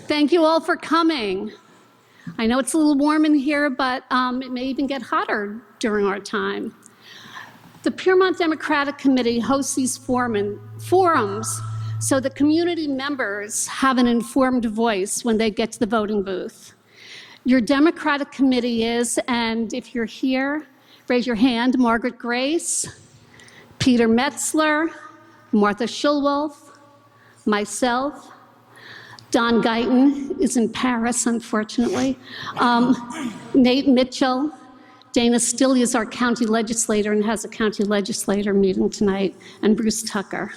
Thank you all for coming. I know it's a little warm in here, but it may even get hotter during our time. The Piermont Democratic Committee hosts these forums so that community members have an informed voice when they get to the voting booth. Your Democratic Committee is, and if you're here, raise your hand, Margaret Grace, Peter Metzler, Martha Schulwolf, myself, Don Guyton is in Paris, unfortunately, Nate Mitchell, Dana Stilley is our county legislator and has a county legislator meeting tonight, and Bruce Tucker.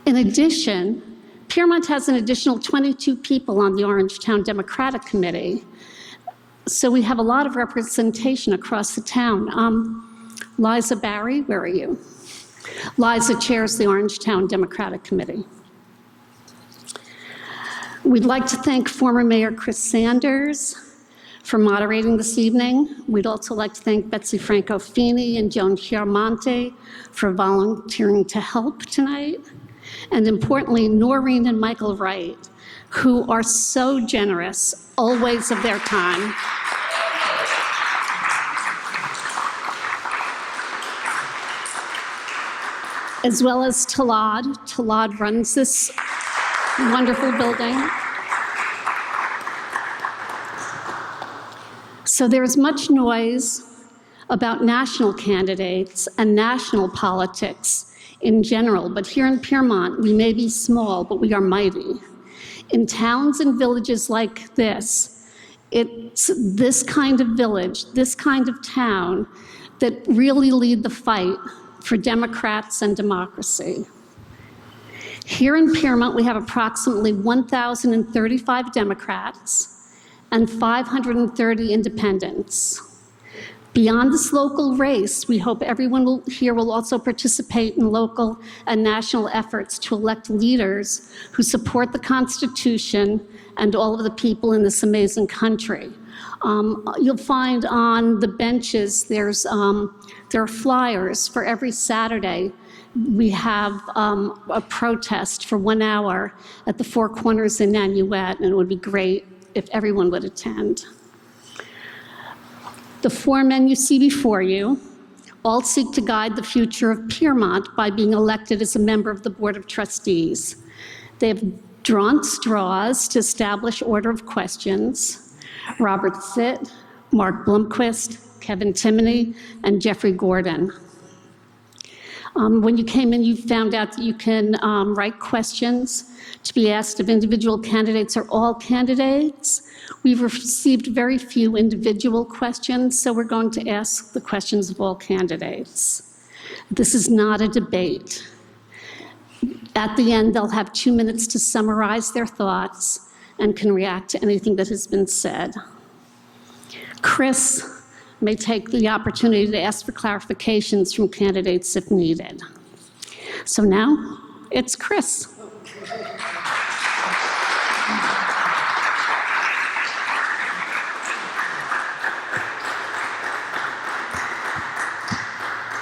In addition, Piermont has an additional 22 people on the Orangetown Democratic Committee, so we have a lot of representation across the town. Liza Barry, where are you? Liza chairs the Orangetown Democratic Committee. We'd like to thank former Mayor Chris Sanders for moderating this evening. We'd also like to thank Betsy Franco-Fini and Joan Chiaramonte for volunteering to help tonight. And importantly, Noreen and Michael Wright, who are so generous, always of their time. As well as Talad. Talad runs this wonderful building. So there's much noise about national candidates and national politics in general, but here in Piermont, we may be small, but we are mighty. In towns and villages like this, it's this kind of village, this kind of town that really lead the fight for Democrats and democracy. Here in Piermont, we have approximately 1,035 Democrats and 530 independents. Beyond this local race, we hope everyone here will also participate in local and national efforts to elect leaders who support the Constitution and all of the people in this amazing country. You'll find on the benches there are flyers for every Saturday. We have a protest for 1 hour at the Four Corners in Nanuet, and it would be great if everyone would attend. The four men you see before you all seek to guide the future of Piermont by being elected as a member of the Board of Trustees. They have drawn straws to establish order of questions. Robert Sitt, Mark Blomquist, Kevin Timoney, and Jeffrey Gordon. When you came in, you found out that you can write questions to be asked of individual candidates or all candidates. We've received very few individual questions, so we're going to ask the questions of all candidates. This is not a debate. At the end, they'll have 2 minutes to summarize their thoughts and can react to anything that has been said. Chris may take the opportunity to ask for clarifications from candidates if needed. So now, it's Chris.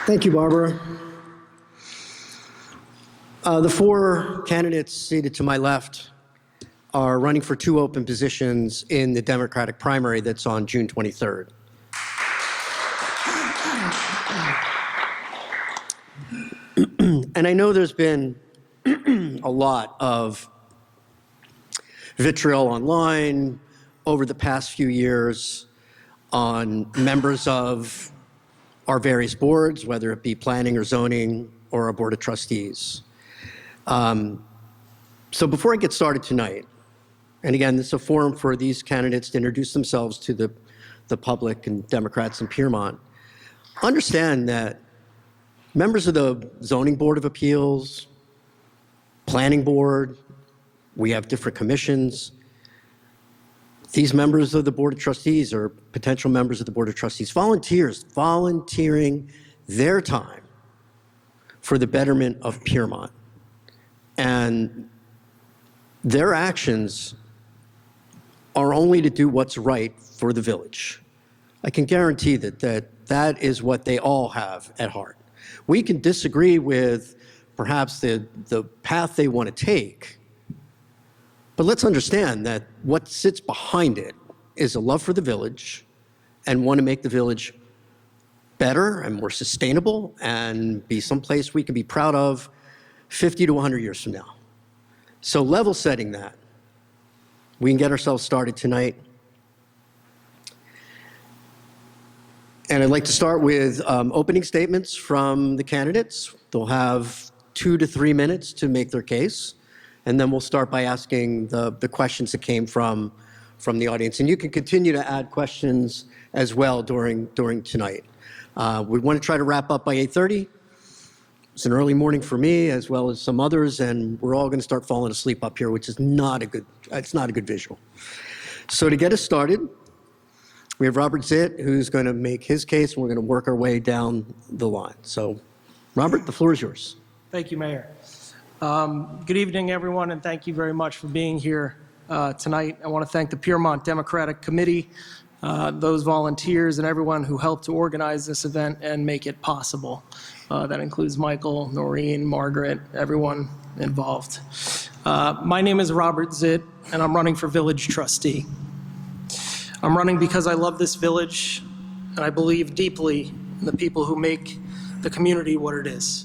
Thank you, Barbara. The four candidates seated to my left are running for 2 open positions in the Democratic primary that's on June 23rd. And I know there's been a lot of vitriol online over the past few years on members of our various boards, whether it be planning or zoning or our board of trustees. So before I get started tonight, and again, this is a forum for these candidates to introduce themselves to the public and Democrats in Piermont, understand that members of the Zoning Board of Appeals, Planning Board, we have different commissions. These members of the Board of Trustees or potential members of the Board of Trustees, volunteering their time for the betterment of Piermont. And their actions are only to do what's right for the village. I can guarantee that is what they all have at heart. We can disagree with perhaps the path they want to take, But let's understand that what sits behind it is a love for the village and want to make the village better and more sustainable and be someplace we can be proud of 50 to 100 years from now. So level setting that, we can get ourselves started tonight. And I'd like to start with opening statements from the candidates. They'll have 2 to 3 minutes to make their case. And then we'll start by asking the questions that came from the audience. And you can continue to add questions as well during tonight. We want to try to wrap up by 8:30. It's an early morning for me as well as some others, and we're all going to start falling asleep up here, which is not a good visual. So to get us started, we have Robert Zitt, who's going to make his case, and we're going to work our way down the line. So, Robert, the floor is yours. Thank you, Mayor. Good evening, everyone, and thank you very much for being here tonight. I want to thank the Piermont Democratic Committee, those volunteers, and everyone who helped to organize this event and make it possible. That includes Michael, Noreen, Margaret, everyone involved. My name is Robert Zitt, and I'm running for Village Trustee. I'm running because I love this village, and I believe deeply in the people who make the community what it is.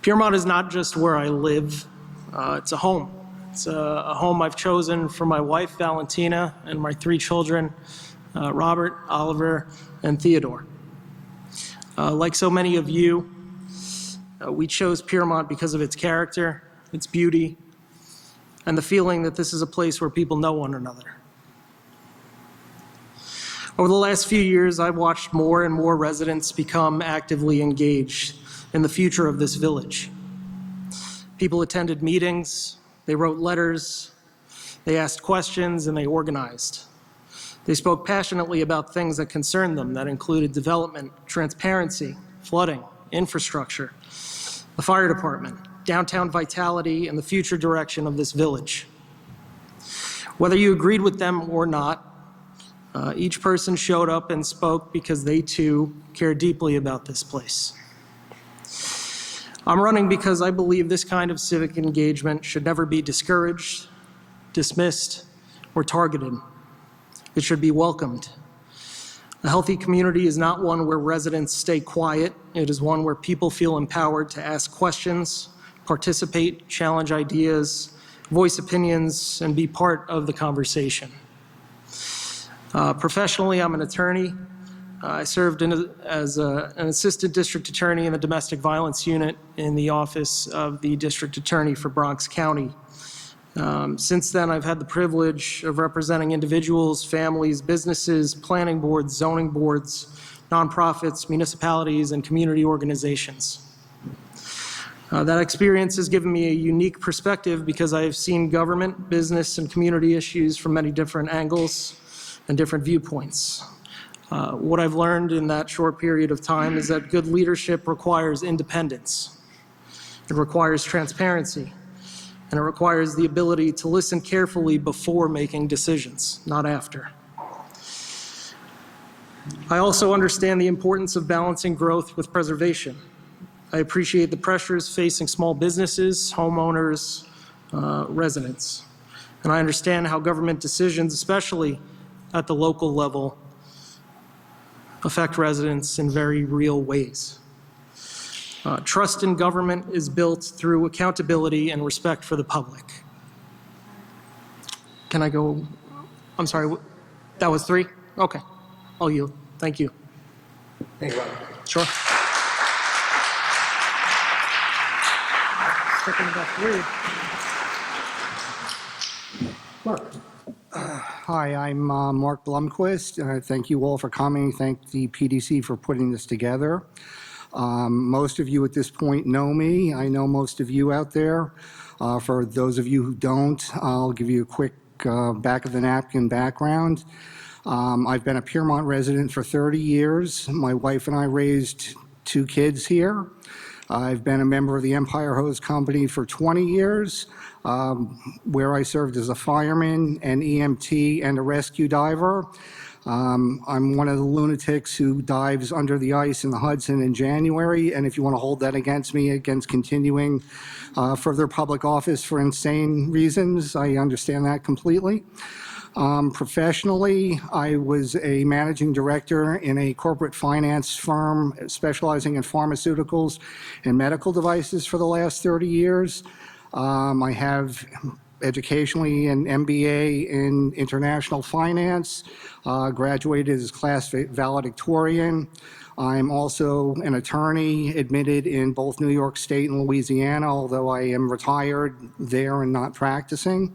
Piermont is not just where I live, it's a home. It's a home I've chosen for my wife, Valentina, and my 3 children, Robert, Oliver, and Theodore. Like so many of you, we chose Piermont because of its character, its beauty, and the feeling that this is a place where people know one another. Over the last few years, I've watched more and more residents become actively engaged in the future of this village. People attended meetings, they wrote letters, they asked questions, and they organized. They spoke passionately about things that concerned them that included development, transparency, flooding, infrastructure, the fire department, downtown vitality, and the future direction of this village. Whether you agreed with them or not, each person showed up and spoke because they too care deeply about this place. I'm running because I believe this kind of civic engagement should never be discouraged, dismissed, or targeted. It should be welcomed. A healthy community is not one where residents stay quiet. It is one where people feel empowered to ask questions, participate, challenge ideas, voice opinions, and be part of the conversation. Professionally, I'm an attorney. I served as an assistant district attorney in the domestic violence unit in the office of the district attorney for Bronx County. Since then, I've had the privilege of representing individuals, families, businesses, planning boards, zoning boards, nonprofits, municipalities, and community organizations. That experience has given me a unique perspective because I have seen government, business, and community issues from many different angles and different viewpoints. What I've learned in that short period of time is that good leadership requires independence. It requires transparency, and it requires the ability to listen carefully before making decisions, not after. I also understand the importance of balancing growth with preservation. I appreciate the pressures facing small businesses, homeowners, residents. And I understand how government decisions, especially at the local level, affect residents in very real ways. Trust in government is built through accountability and respect for the public. Can I go? I'm sorry, that was 3? Okay, I'll yield. Thank you. Thank you, Robert. Sure. Second about 3. Mark. Hi, I'm Mark Blomquist. Thank you all for coming. Thank the PDC for putting this together. Most of you at this point know me. I know most of you out there. For those of you who don't, I'll give you a quick back of the napkin background. I've been a Piermont resident for 30 years. My wife and I raised 2 kids here. I've been a member of the Empire Hose Company for 20 years, where I served as a fireman, an EMT, and a rescue diver. I'm one of the lunatics who dives under the ice in the Hudson in January, and if you want to hold that against me, against continuing further public office for insane reasons, I understand that completely. Professionally, I was a managing director in a corporate finance firm specializing in pharmaceuticals and medical devices for the last 30 years. I have educationally an MBA in international finance, graduated as class valedictorian. I'm also an attorney admitted in both New York State and Louisiana, although I am retired there and not practicing.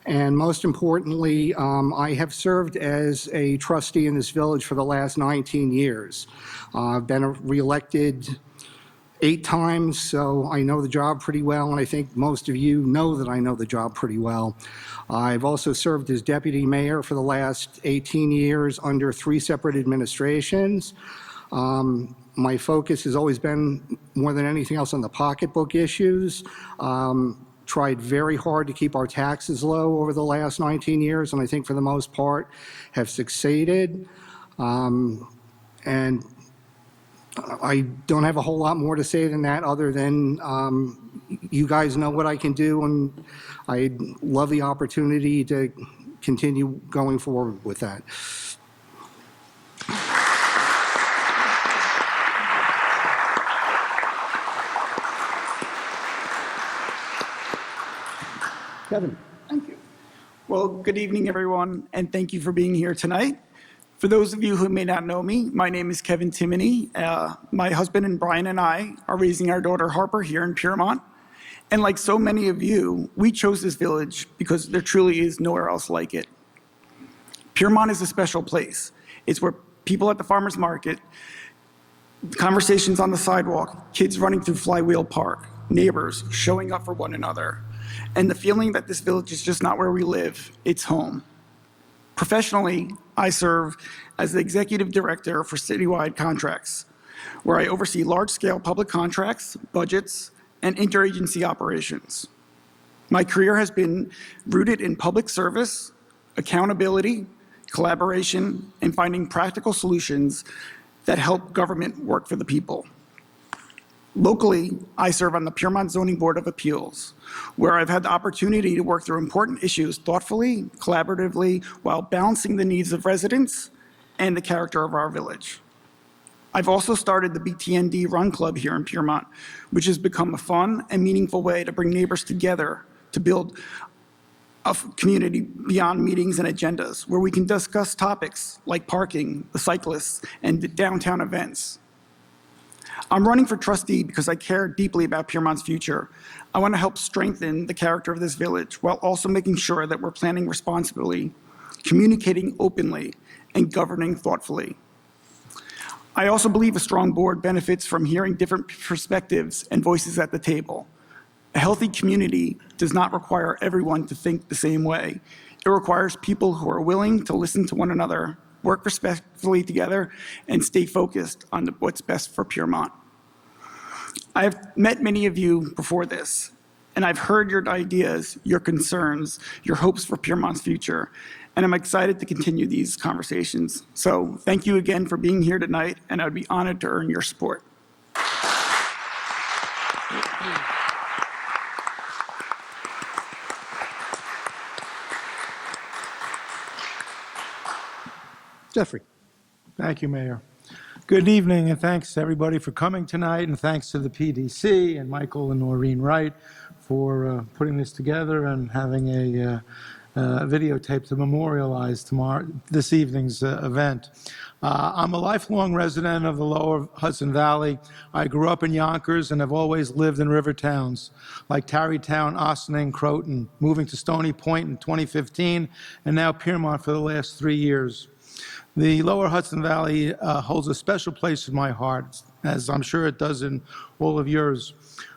And most importantly, I have served as a trustee in this village for the last 19 years. I've been reelected 8 times, so I know the job pretty well, and I think most of you know that I know the job pretty well. I've also served as deputy mayor for the last 18 years under 3 separate administrations. My focus has always been, more than anything else, on the pocketbook issues. Tried very hard to keep our taxes low over the last 19 years, and I think for the most part have succeeded. And I don't have a whole lot more to say than that, other than you guys know what I can do, and I love the opportunity to continue going forward with that. Kevin. Thank you. Well, good evening, everyone, and thank you for being here tonight. For those of you who may not know me, my name is Kevin Timoney. My husband and Brian and I are raising our daughter Harper here in Piermont. And like so many of you, we chose this village because there truly is nowhere else like it. Piermont is a special place. It's where people at the farmer's market, conversations on the sidewalk, kids running through Flywheel Park, neighbors showing up for one another, and the feeling that this village is just not where we live, it's home. Professionally, I serve as the executive director for citywide contracts, where I oversee large-scale public contracts, budgets, and interagency operations. My career has been rooted in public service, accountability, collaboration, and finding practical solutions that help government work for the people. Locally, I serve on the Piermont Zoning Board of Appeals, where I've had the opportunity to work through important issues thoughtfully, collaboratively, while balancing the needs of residents and the character of our village. I've also started the BTND Run Club here in Piermont, which has become a fun and meaningful way to bring neighbors together to build a community beyond meetings and agendas, where we can discuss topics like parking, the cyclists, and the downtown events. I'm running for trustee because I care deeply about Piermont's future. I want to help strengthen the character of this village while also making sure that we're planning responsibly, communicating openly, and governing thoughtfully. I also believe a strong board benefits from hearing different perspectives and voices at the table. A healthy community does not require everyone to think the same way. It requires people who are willing to listen to one another, work respectfully together, and stay focused on what's best for Piermont. I've met many of you before this, and I've heard your ideas, your concerns, your hopes for Piermont's future, and I'm excited to continue these conversations. So thank you again for being here tonight, and I would be honored to earn your support. Jeffrey. Thank you, Mayor. Good evening, and thanks to everybody for coming tonight, and thanks to the PDC and Michael and Noreen Wright for putting this together and having a videotape to memorialize this evening's event. I'm a lifelong resident of the lower Hudson Valley. I grew up in Yonkers and have always lived in river towns like Tarrytown, Ossining, Croton, moving to Stony Point in 2015, and now Piermont for the last 3 years. The lower Hudson Valley holds a special place in my heart, as I'm sure it does in all of yours.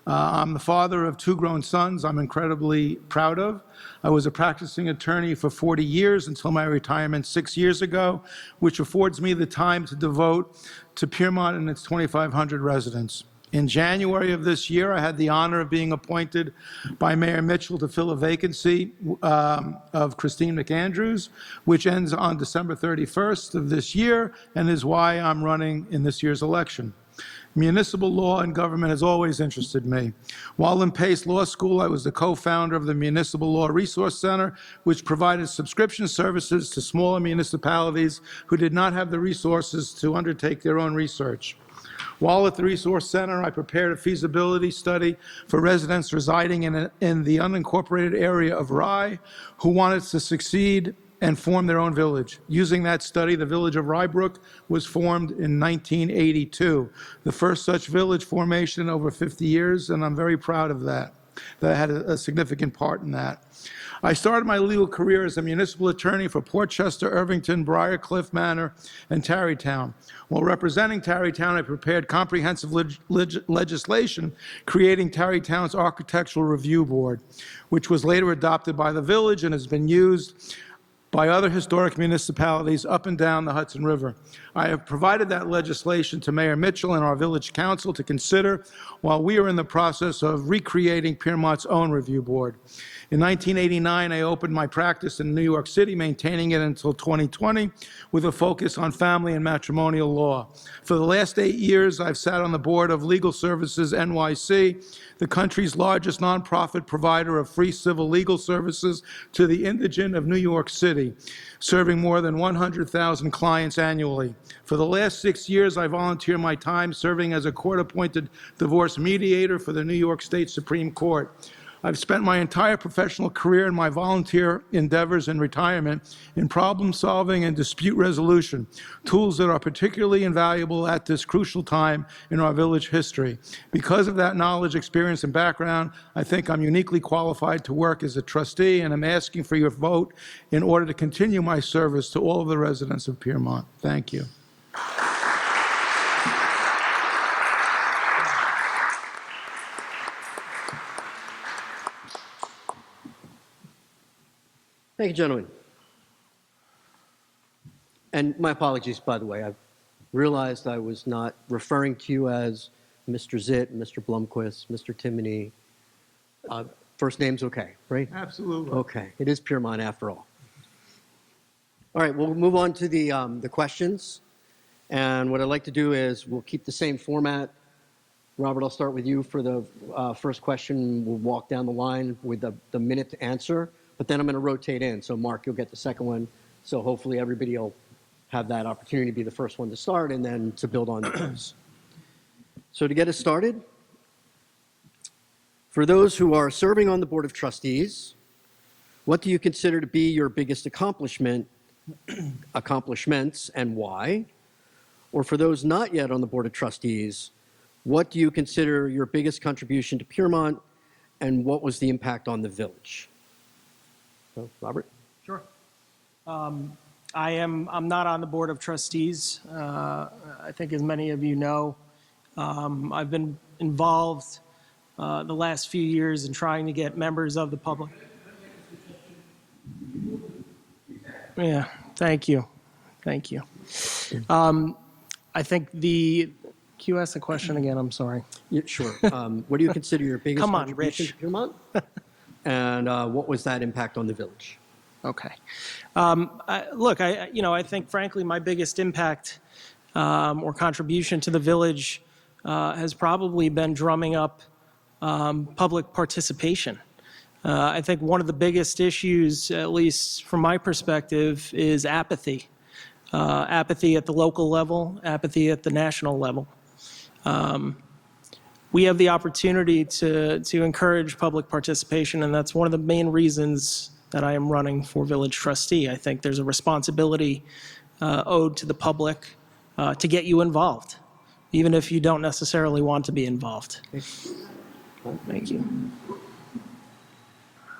I'm the father of 2 grown sons I'm incredibly proud of. I was a practicing attorney for 40 years until my retirement 6 years ago, which affords me the time to devote to Piermont and its 2,500 residents. In January of this year, I had the honor of being appointed by Mayor Mitchell to fill a vacancy of Christine McAndrews, which ends on December 31st of this year, and is why I'm running in this year's election. Municipal law and government has always interested me. While in Pace Law School, I was the co-founder of the Municipal Law Resource Center, which provided subscription services to smaller municipalities who did not have the resources to undertake their own research. While at the Resource Center, I prepared a feasibility study for residents residing in the unincorporated area of Rye who wanted to succeed and form their own village. Using that study, the village of Rybrook was formed in 1982, the first such village formation in over 50 years, and I'm very proud of that. That I had a significant part in that. I started my legal career as a municipal attorney for Portchester, Irvington, Briarcliff Manor, and Tarrytown. While representing Tarrytown, I prepared comprehensive legislation creating Tarrytown's Architectural Review Board, which was later adopted by the village and has been used by other historic municipalities up and down the Hudson River. I have provided that legislation to Mayor Mitchell and our village council to consider while we are in the process of recreating Piermont's own review board. In 1989, I opened my practice in New York City, maintaining it until 2020 with a focus on family and matrimonial law. For the last 8 years, I've sat on the board of Legal Services NYC, the country's largest nonprofit provider of free civil legal services to the indigent of New York City, serving more than 100,000 clients annually. For the last 6 years, I volunteer my time serving as a court-appointed divorce mediator for the New York State Supreme Court. I've spent my entire professional career in my volunteer endeavors in retirement in problem solving and dispute resolution, tools that are particularly invaluable at this crucial time in our village history. Because of that knowledge, experience, and background, I think I'm uniquely qualified to work as a trustee, and I'm asking for your vote in order to continue my service to all of the residents of Piermont. Thank you. Thank you, gentlemen. And my apologies, by the way. I realized I was not referring to you as Mr. Zitt, Mr. Blomquist, Mr. Timoney. First name's okay, right? Absolutely. Okay. It is Piermont after all. All right, we'll move on to the questions. And what I'd like to do is we'll keep the same format. Robert, I'll start with you for the first question. We'll walk down the line with the minute to answer. But then I'm going to rotate in. So, Mark, you'll get the second one. So hopefully everybody will have that opportunity to be the first one to start and then to build on those. So to get us started, for those who are serving on the Board of Trustees, what do you consider to be your biggest accomplishments, and why? Or for those not yet on the Board of Trustees, what do you consider your biggest contribution to Piermont, and what was the impact on the village? So, Robert? Sure. I'm not on the Board of Trustees. I think as many of you know, I've been involved the last few years in trying to get members of the public. Yeah, thank you. Thank you. I think can you ask the question again? I'm sorry. Yeah, sure. What do you consider your biggest Come on, contribution Rich. to Piermont? And what was that impact on the village? Okay. I think, frankly, my biggest impact or contribution to the village has probably been drumming up public participation. I think one of the biggest issues, at least from my perspective, is apathy. Apathy at the local level, apathy at the national level. We have the opportunity to encourage public participation, and that's one of the main reasons that I am running for village trustee. I think there's a responsibility owed to the public to get you involved, even if you don't necessarily want to be involved. Thank you.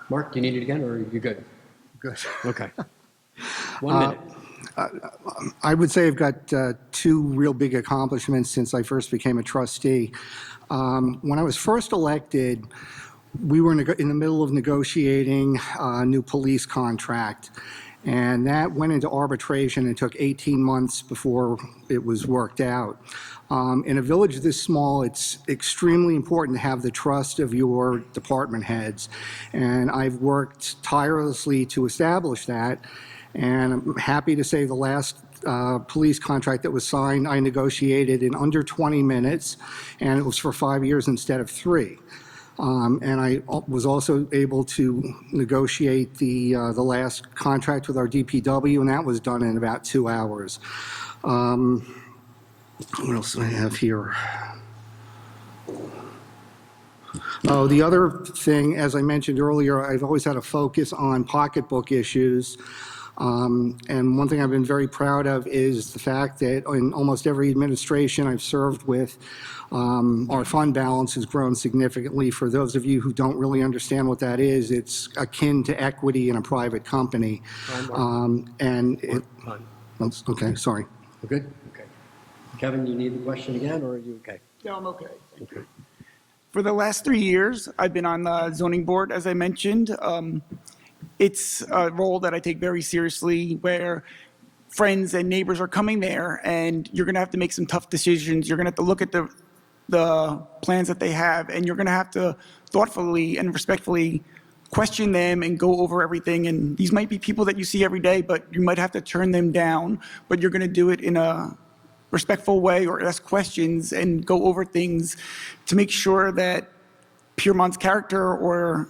Mark, do you need it again, or are you good? Good. Okay. 1 minute. I would say I've got two real big accomplishments since I first became a trustee. When I was first elected, we were in the middle of negotiating a new police contract. And that went into arbitration and took 18 months before it was worked out. In a village this small, it's extremely important to have the trust of your department heads. And I've worked tirelessly to establish that. And I'm happy to say the last police contract that was signed, I negotiated in under 20 minutes, and it was for 5 years instead of 3. And I was also able to negotiate the last contract with our DPW, and that was done in about 2 hours. What else do I have here? Oh, the other thing, as I mentioned earlier, I've always had a focus on pocketbook issues. And one thing I've been very proud of is the fact that in almost every administration I've served with, our fund balance has grown significantly. For those of you who don't really understand what that is, it's akin to equity in a private company. Okay, sorry. We're good? Okay. Kevin, you need the question again, or are you okay? No, I'm okay. Okay. For the last 3 years, I've been on the zoning board, as I mentioned. It's a role that I take very seriously, where friends and neighbors are coming there, and you're going to have to make some tough decisions. You're going to have to look at the plans that they have, and you're going to have to thoughtfully and respectfully question them and go over everything. And these might be people that you see every day, but you might have to turn them down, but you're going to do it in a respectful way or ask questions and go over things to make sure that Piermont's character or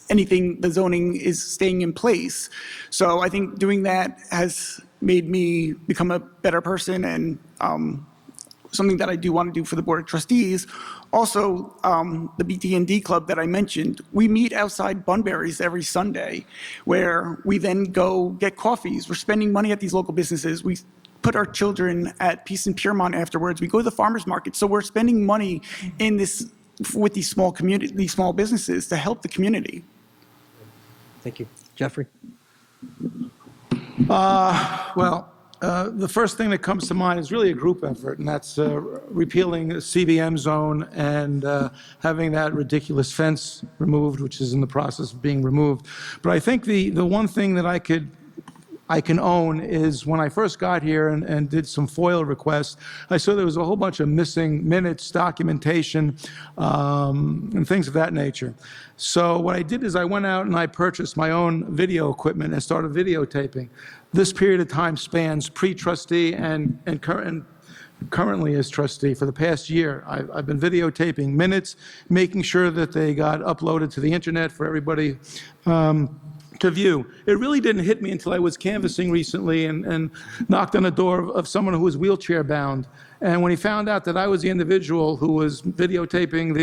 anything, the zoning is staying in place. So I think doing that has made me become a better person, and something that I do want to do for the Board of Trustees. Also, the BT&D club that I mentioned, we meet outside Bunbury's every Sunday, where we then go get coffees. We're spending money at these local businesses. We put our children at Peace and Piermont afterwards. We go to the farmers market. So we're spending money in this with these small businesses to help the community. Thank you. Jeffrey? The first thing that comes to mind is really a group effort, and that's repealing the CBM zone and having that ridiculous fence removed, which is in the process of being removed. But I think the one thing that I can own is when I first got here and did some FOIL requests, I saw there was a whole bunch of missing minutes, documentation, and things of that nature. So what I did is I went out and I purchased my own video equipment and started videotaping. This period of time spans pre-trustee and currently as trustee. For the past year, I've been videotaping minutes, making sure that they got uploaded to the internet for everybody to view. It really didn't hit me until I was canvassing recently and knocked on the door of someone who was wheelchair bound. And when he found out that I was the individual who was videotaping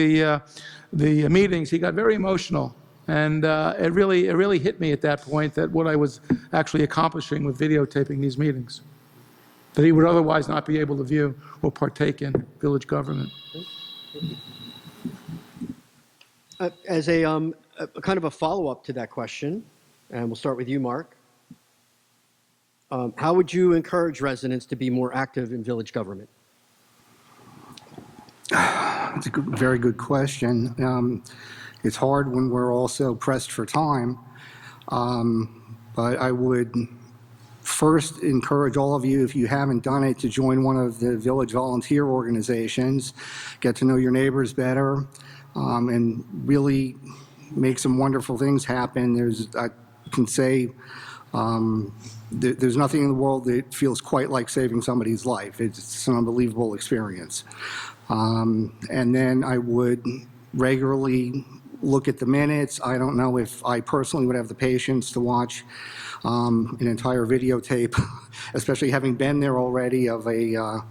the meetings, he got very emotional. And it really hit me at that point that what I was actually accomplishing with videotaping these meetings, that he would otherwise not be able to view or partake in village government. As a kind of a follow-up to that question, and we'll start with you, Mark. How would you encourage residents to be more active in village government? It's a very good question. It's hard when we're also pressed for time, but I would first encourage all of you, if you haven't done it, to join one of the village volunteer organizations, get to know your neighbors better, and really make some wonderful things happen. I can say there's nothing in the world that feels quite like saving somebody's life. It's an unbelievable experience. And then I would regularly look at the minutes. I don't know if I personally would have the patience to watch an entire videotape, especially having been there already of a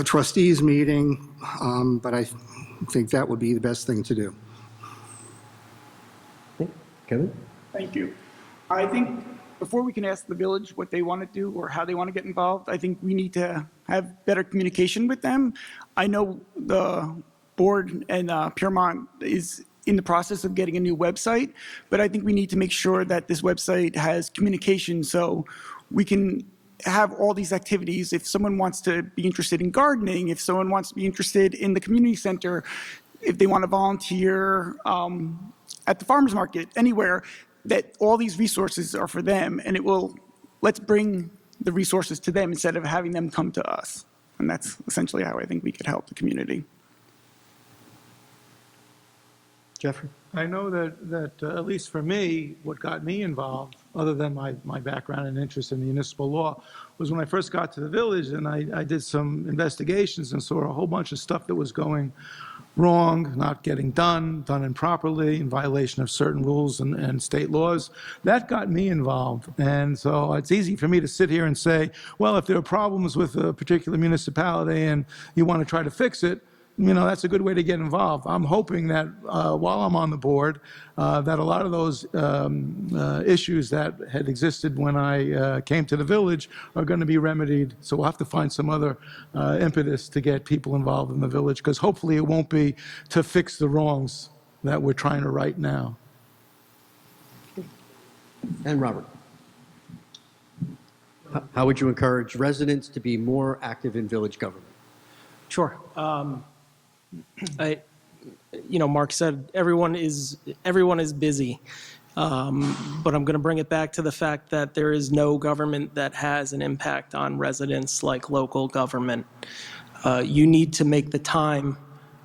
trustees meeting, but I think that would be the best thing to do. Kevin? Thank you. I think before we can ask the village what they want to do or how they want to get involved, I think we need to have better communication with them. I know the board and Piermont is in the process of getting a new website, but I think we need to make sure that this website has communication so we can have all these activities. If someone wants to be interested in gardening, if someone wants to be interested in the community center, if they want to volunteer at the farmers market, anywhere, that all these resources are for them, and let's bring the resources to them instead of having them come to us. And that's essentially how I think we could help the community. Jeffrey? I know that at least for me, what got me involved, other than my background and interest in municipal law, was when I first got to the village and I did some investigations and saw a whole bunch of stuff that was going wrong, not getting done improperly, in violation of certain rules and state laws. That got me involved. And so it's easy for me to sit here and say, well, if there are problems with a particular municipality and you want to try to fix it, that's a good way to get involved. I'm hoping that while I'm on the board, that a lot of those issues that had existed when I came to the village are going to be remedied. So we'll have to find some other impetus to get people involved in the village, because hopefully it won't be to fix the wrongs that we're trying to right now. And Robert? How would you encourage residents to be more active in village government? Sure. Mark said everyone is busy, but I'm going to bring it back to the fact that there is no government that has an impact on residents like local government. You need to make the time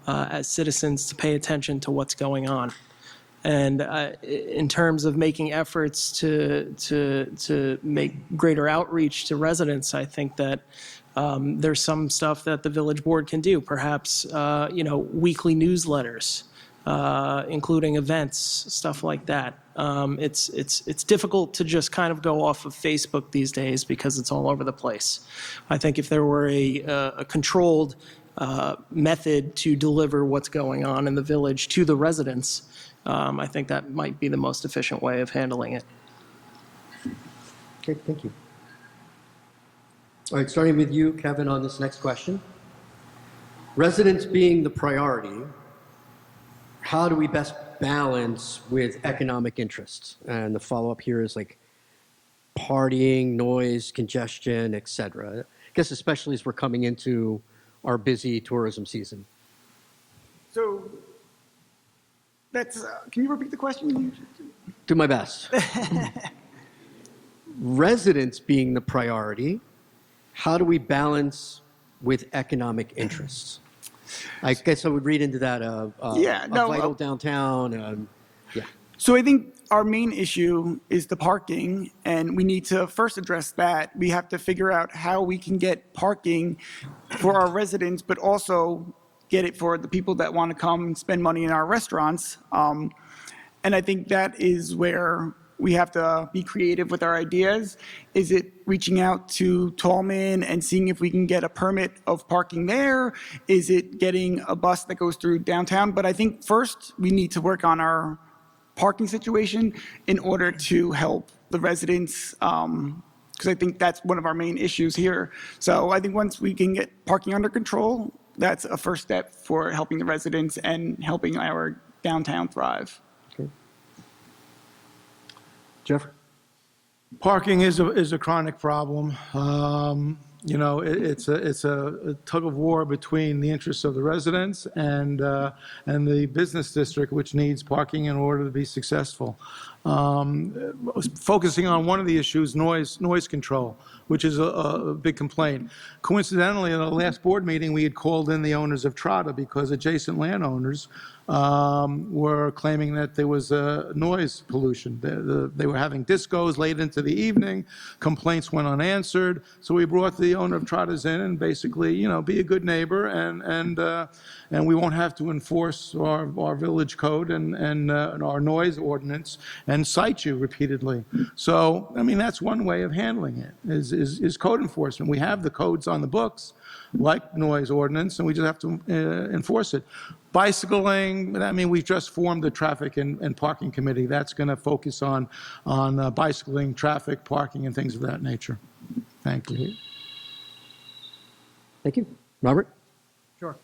as citizens to pay attention to what's going on. And in terms of making efforts to make greater outreach to residents, I think that there's some stuff that the village board can do, perhaps, weekly newsletters, including events, stuff like that. It's difficult to just kind of go off of Facebook these days because it's all over the place. I think if there were a controlled method to deliver what's going on in the village to the residents, I think that might be the most efficient way of handling it. Okay, thank you. All right, starting with you, Kevin, on this next question. Residents being the priority, how do we best balance with economic interests? And the follow-up here is like partying, noise, congestion, et cetera. I guess especially as we're coming into our busy tourism season. So can you repeat the question? Do my best. Residents being the priority, how do we balance with economic interests? I guess I would read into that a vital downtown. So I think our main issue is the parking, and we need to first address that. We have to figure out how we can get parking for our residents, but also get it for the people that want to come and spend money in our restaurants. And I think that is where we have to be creative with our ideas. Is it reaching out to Tallman and seeing if we can get a permit of parking there? Is it getting a bus that goes through downtown? But I think first we need to work on our parking situation in order to help the residents, because I think that's one of our main issues here. So I think once we can get parking under control, that's a first step for helping the residents and helping our downtown thrive. Okay. Jeff? Parking is a chronic problem. It's a tug of war between the interests of the residents and the business district, which needs parking in order to be successful. Focusing on one of the issues, noise control, which is a big complaint. Coincidentally, in the last board meeting, we had called in the owners of Trotta because adjacent landowners were claiming that there was noise pollution. They were having discos late into the evening. Complaints went unanswered. So we brought the owner of Trotta's in and basically, be a good neighbor, and we won't have to enforce our village code and our noise ordinance and cite you repeatedly. So, that's one way of handling it, is code enforcement. We have the codes on the books, like noise ordinance, and we just have to enforce it. Bicycling, we've just formed the traffic and parking committee. That's going to focus on bicycling, traffic, parking, and things of that nature. Thank you. Thank you. Robert? Sure.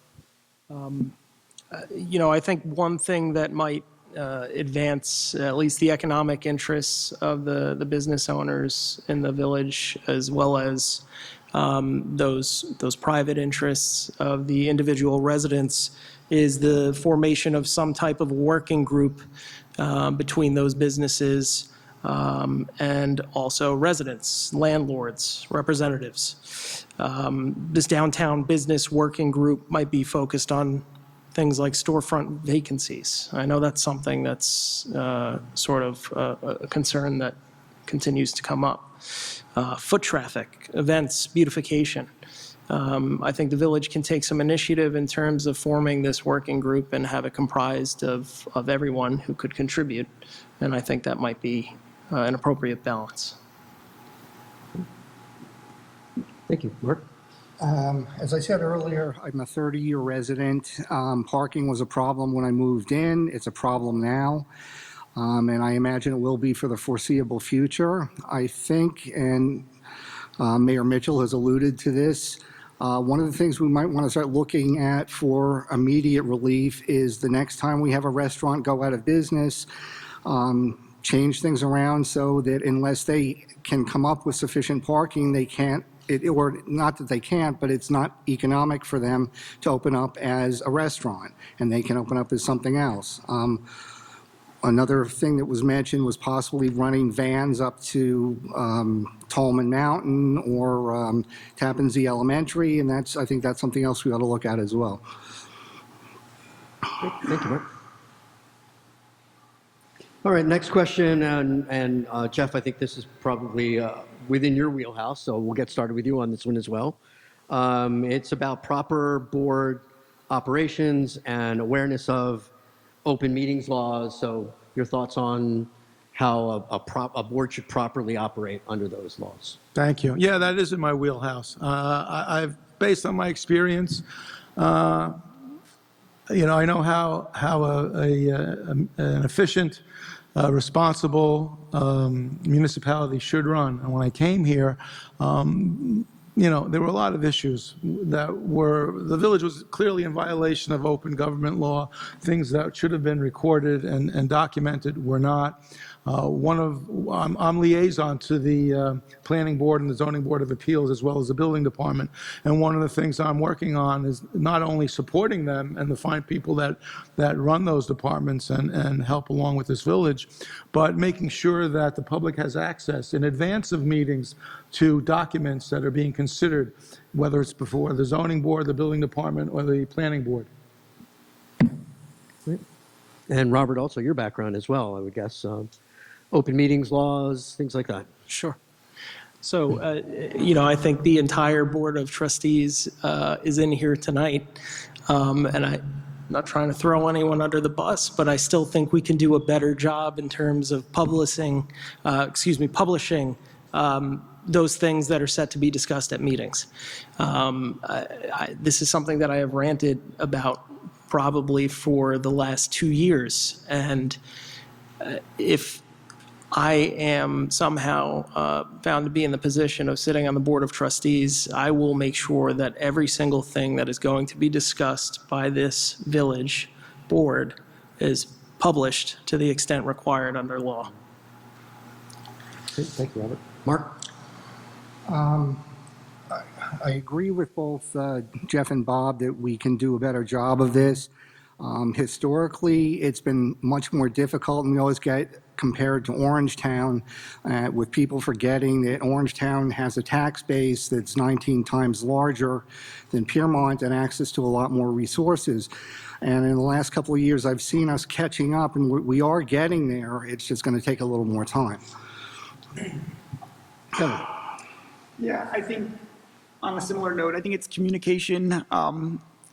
I think one thing that might advance at least the economic interests of the business owners in the village, as well as those private interests of the individual residents, is the formation of some type of working group between those businesses and also residents, landlords, representatives. This downtown business working group might be focused on things like storefront vacancies. I know that's something that's sort of a concern that continues to come up. Foot traffic, events, beautification. I think the village can take some initiative in terms of forming this working group and have it comprised of everyone who could contribute. And I think that might be an appropriate balance. Thank you. Mark? As I said earlier, I'm a 30-year resident. Parking was a problem when I moved in. It's a problem now. And I imagine it will be for the foreseeable future. I think, and Mayor Mitchell has alluded to this, one of the things we might want to start looking at for immediate relief is the next time we have a restaurant go out of business, change things around so that unless they can come up with sufficient parking, they can't, or not that they can't, but it's not economic for them to open up as a restaurant, and they can open up as something else. Another thing that was mentioned was possibly running vans up to Tolman Mountain or Tappan Zee Elementary, and I think that's something else we ought to look at as well. Thank you, Mark. All right, next question, and Jeff, I think this is probably within your wheelhouse, so we'll get started with you on this one as well. It's about proper board operations and awareness of open meetings laws, so your thoughts on how a board should properly operate under those laws. Thank you. Yeah, that is in my wheelhouse. I've, based on my experience, I know how an efficient, responsible municipality should run. And when I came here, there were a lot of issues the village was clearly in violation of open government law. Things that should have been recorded and documented were not. I'm liaison to the Planning Board and the Zoning Board of Appeals, as well as the Building Department. And one of the things I'm working on is not only supporting them and the fine people that run those departments and help along with this village, but making sure that the public has access in advance of meetings to documents that are being considered, whether it's before the Zoning Board, the Building Department, or the Planning Board. And Robert, also your background as well, I would guess. Open meetings laws, things like that. Sure. So, I think the entire Board of Trustees is in here tonight, and I'm not trying to throw anyone under the bus, but I still think we can do a better job in terms of publishing those things that are set to be discussed at meetings. This is something that I have ranted about probably for the last 2 years, and if I am somehow found to be in the position of sitting on the Board of Trustees, I will make sure that every single thing that is going to be discussed by this village board is published to the extent required under law. Thank you, Robert. Mark? I agree with both Jeff and Bob that we can do a better job of this. Historically, it's been much more difficult, and we always get compared to Orangetown, with people forgetting that Orangetown has a tax base that's 19 times larger than Piermont and access to a lot more resources. And in the last couple of years, I've seen us catching up, and we are getting there. It's just going to take a little more time. Kevin? Yeah, I think on a similar note, I think it's communication.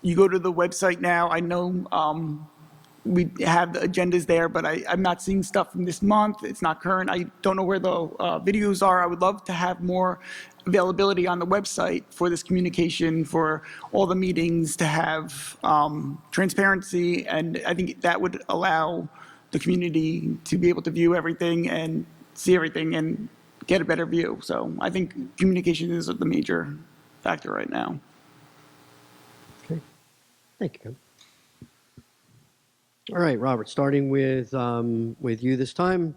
You go to the website now, I know we have the agendas there, but I'm not seeing stuff from this month. It's not current. I don't know where the videos are. I would love to have more availability on the website for this communication, for all the meetings, to have transparency, and I think that would allow the community to be able to view everything and see everything and get a better view. So I think communication is the major factor right now. Okay. Thank you, Kevin. All right, Robert, starting with you this time.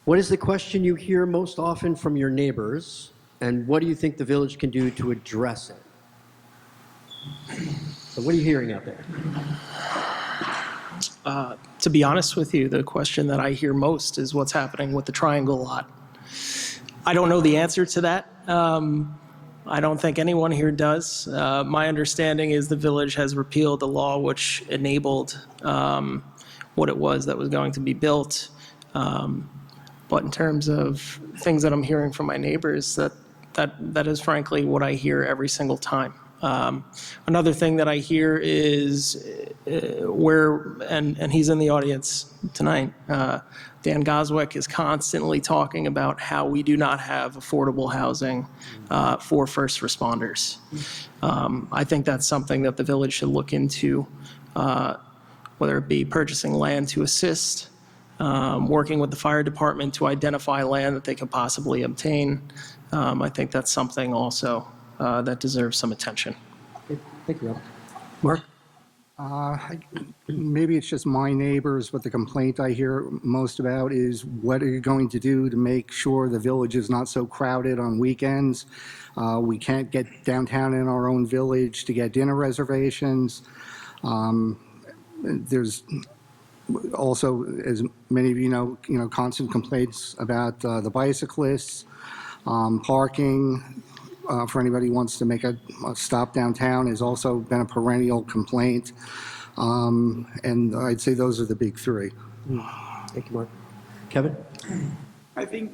What is the question you hear most often from your neighbors, and what do you think the village can do to address it? So what are you hearing out there? To be honest with you, the question that I hear most is what's happening with the Triangle lot. I don't know the answer to that. I don't think anyone here does. My understanding is the village has repealed the law which enabled what it was that was going to be built. But in terms of things that I'm hearing from my neighbors, that is frankly what I hear every single time. Another thing that I hear is and he's in the audience tonight, Dan Goswick is constantly talking about how we do not have affordable housing for first responders. I think that's something that the village should look into, whether it be purchasing land to assist, working with the fire department to identify land that they could possibly obtain. I think that's something also that deserves some attention. Thank you, Rob. Mark? Maybe it's just my neighbors, but the complaint I hear most about is what are you going to do to make sure the village is not so crowded on weekends? We can't get downtown in our own village to get dinner reservations. There's also, as many of you know, constant complaints about the bicyclists, parking. For anybody who wants to make a stop downtown has also been a perennial complaint. And I'd say those are the big three. Thank you, Mark. Kevin? I think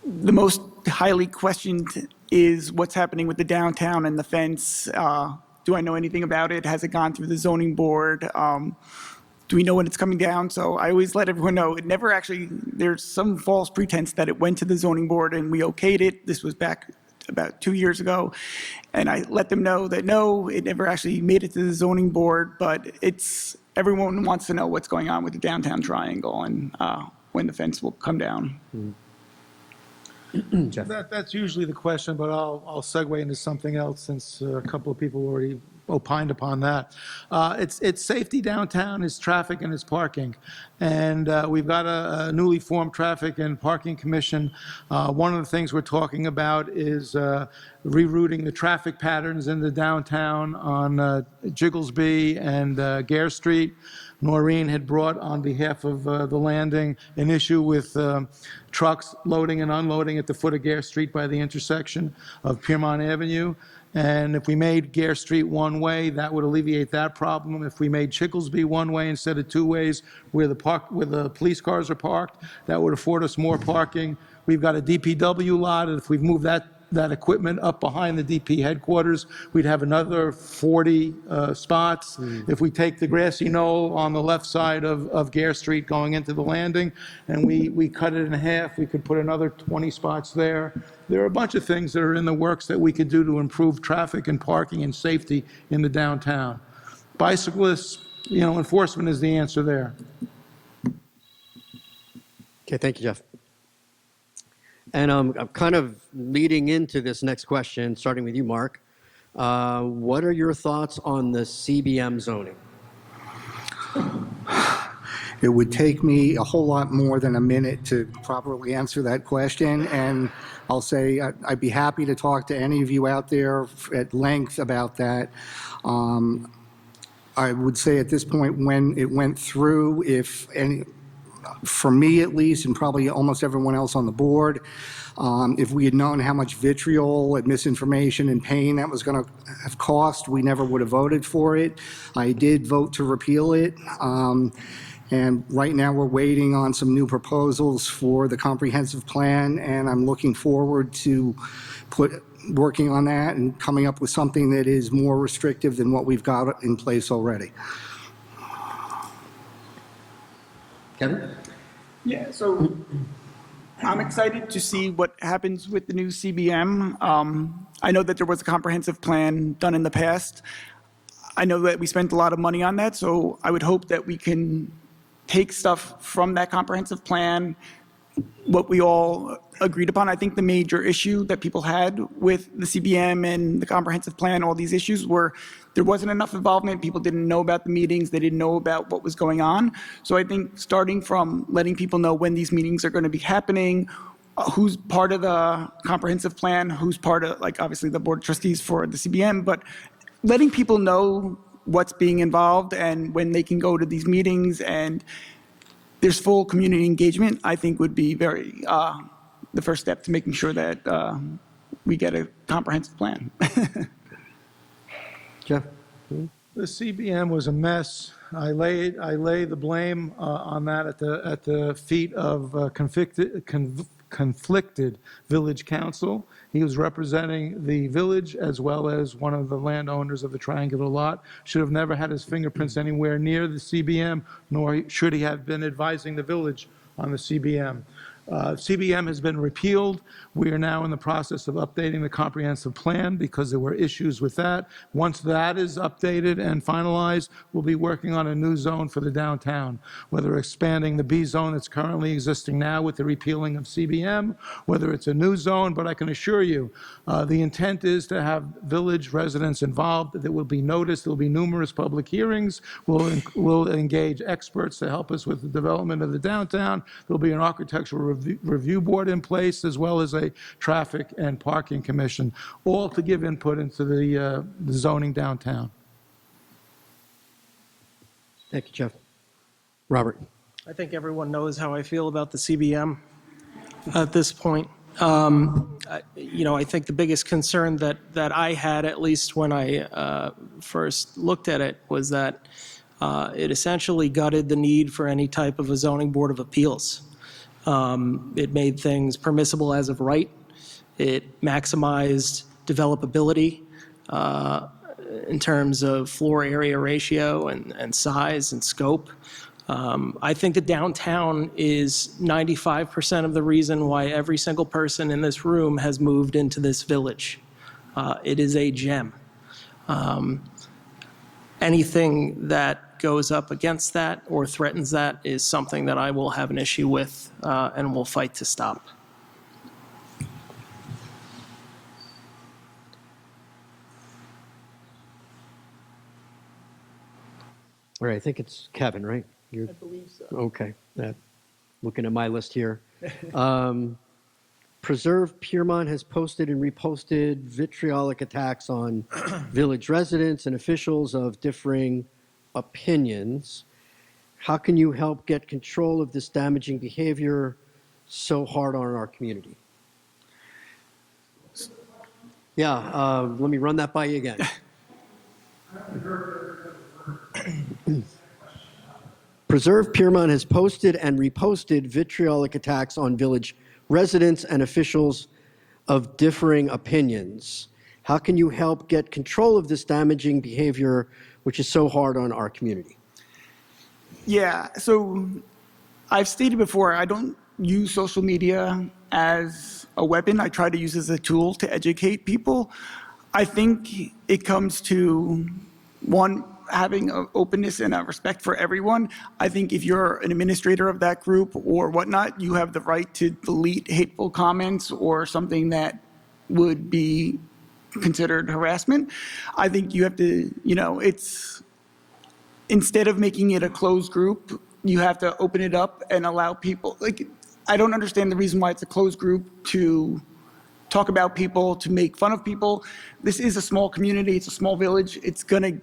the most highly questioned is what's happening with the downtown and the fence. Do I know anything about it? Has it gone through the zoning board? Do we know when it's coming down? So I always let everyone know it never actually, there's some false pretense that it went to the zoning board and we okayed it. This was back about 2 years ago. And I let them know that no, it never actually made it to the zoning board, but everyone wants to know what's going on with the downtown triangle and when the fence will come down. Jeff? That's usually the question, but I'll segue into something else since a couple of people already opined upon that. It's safety downtown, it's traffic, and it's parking. And we've got a newly formed traffic and parking commission. One of the things we're talking about is rerouting the traffic patterns in the downtown on Jigglesby and Gare Street. Noreen had brought, on behalf of the landing, an issue with trucks loading and unloading at the foot of Gare Street by the intersection of Piermont Avenue. And if we made Gare Street one way, that would alleviate that problem. If we made Chicklesby one way instead of two ways, where the police cars are parked, that would afford us more parking. We've got a DPW lot, and if we've moved that equipment up behind the DP headquarters, we'd have another 40 spots. If we take the grassy knoll on the left side of Gare Street going into the landing, and we cut it in half, we could put another 20 spots there. There are a bunch of things that are in the works that we could do to improve traffic and parking and safety in the downtown. Bicyclists, enforcement is the answer there. Okay, thank you, Jeff. And I'm kind of leading into this next question, starting with you, Mark. What are your thoughts on the CBM zoning? It would take me a whole lot more than a minute to properly answer that question, and I'll say I'd be happy to talk to any of you out there at length about that. I would say at this point, when it went through, for me at least, and probably almost everyone else on the board, if we had known how much vitriol and misinformation and pain that was going to have cost, we never would have voted for it. I did vote to repeal it. And right now we're waiting on some new proposals for the comprehensive plan, and I'm looking forward to working on that and coming up with something that is more restrictive than what we've got in place already. Kevin? Yeah, so I'm excited to see what happens with the new CBM. I know that there was a comprehensive plan done in the past. I know that we spent a lot of money on that, so I would hope that we can take stuff from that comprehensive plan, what we all agreed upon. I think the major issue that people had with the CBM and the comprehensive plan, all these issues, were there wasn't enough involvement. People didn't know about the meetings. They didn't know about what was going on. So I think starting from letting people know when these meetings are going to be happening, who's part of the comprehensive plan, who's part of, like, obviously the board of trustees for the CBM, but letting people know what's being involved and when they can go to these meetings, and there's full community engagement, I think would be very, the first step to making sure that we get a comprehensive plan. Jeff? The CBM was a mess. I lay the blame on that at the feet of conflicted village council. He was representing the village as well as one of the landowners of the triangular lot. Should have never had his fingerprints anywhere near the CBM, nor should he have been advising the village on the CBM. CBM has been repealed. We are now in the process of updating the comprehensive plan because there were issues with that. Once that is updated and finalized, we'll be working on a new zone for the downtown, whether expanding the B zone that's currently existing now with the repealing of CBM, whether it's a new zone, but I can assure you, the intent is to have village residents involved. There will be notice, there will be numerous public hearings. We'll engage experts to help us with the development of the downtown. There'll be an architectural review board in place, as well as a traffic and parking commission, all to give input into the zoning downtown. Thank you, Jeff. Robert? I think everyone knows how I feel about the CBM at this point. I think the biggest concern that I had, at least when I first looked at it, was that it essentially gutted the need for any type of a zoning board of appeals. It made things permissible as of right. It maximized developability in terms of floor area ratio and size and scope. I think the downtown is 95% of the reason why every single person in this room has moved into this village. It is a gem. Anything that goes up against that or threatens that is something that I will have an issue with and will fight to stop. All right, I think it's Kevin, right? I believe so. Okay. Looking at my list here. Preserve Piermont has posted and reposted vitriolic attacks on village residents and officials of differing opinions. How can you help get control of this damaging behavior so hard on our community? Yeah, let me run that by you again. Preserve Piermont has posted and reposted vitriolic attacks on village residents and officials of differing opinions. How can you help get control of this damaging behavior, which is so hard on our community? Yeah, so I've stated before, I don't use social media as a weapon. I try to use it as a tool to educate people. I think it comes to, one, having an openness and a respect for everyone. I think if you're an administrator of that group or whatnot, you have the right to delete hateful comments or something that would be considered harassment. I think you have to, it's, instead of making it a closed group, you have to open it up and allow people, I don't understand the reason why it's a closed group to talk about people, to make fun of people. This is a small community, it's a small village, it's gonna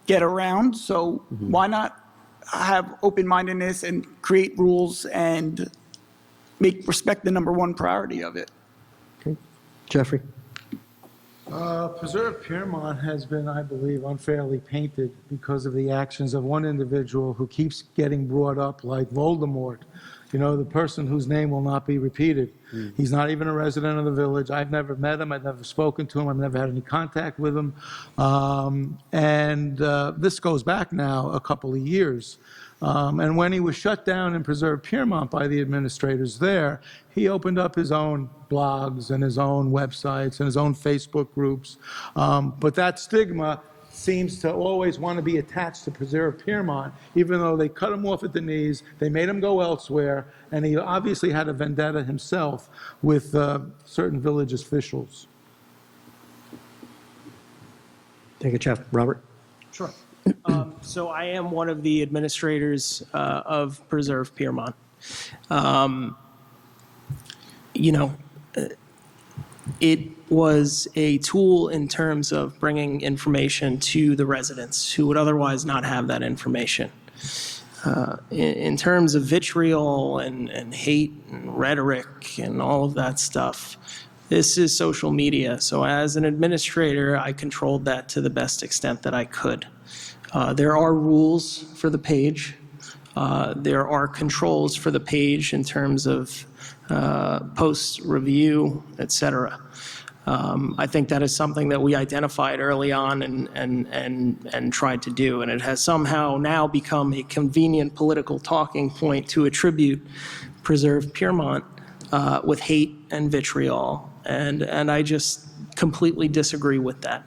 get around, so why not have open-mindedness and create rules and respect the number one priority of it. Okay. Jeffrey? Preserve Piermont has been, I believe, unfairly painted because of the actions of one individual who keeps getting brought up like Voldemort. The person whose name will not be repeated. He's not even a resident of the village. I've never met him. I've never spoken to him. I've never had any contact with him. This goes back now a couple of years. And when he was shut down and Preserve Piermont by the administrators there, he opened up his own blogs and his own websites and his own Facebook groups. But that stigma seems to always want to be attached to Preserve Piermont, even though they cut him off at the knees, they made him go elsewhere, and he obviously had a vendetta himself with certain village officials. Thank you, Jeff. Robert? Sure. So I am one of the administrators of Preserve Piermont. it was a tool in terms of bringing information to the residents who would otherwise not have that information. In terms of vitriol and hate and rhetoric and all of that stuff, this is social media. So as an administrator, I controlled that to the best extent that I could. There are rules for the page. There are controls for the page in terms of post review, et cetera. I think that is something that we identified early on and tried to do, and it has somehow now become a convenient political talking point to attribute Preserve Piermont with hate and vitriol, and I just completely disagree with that.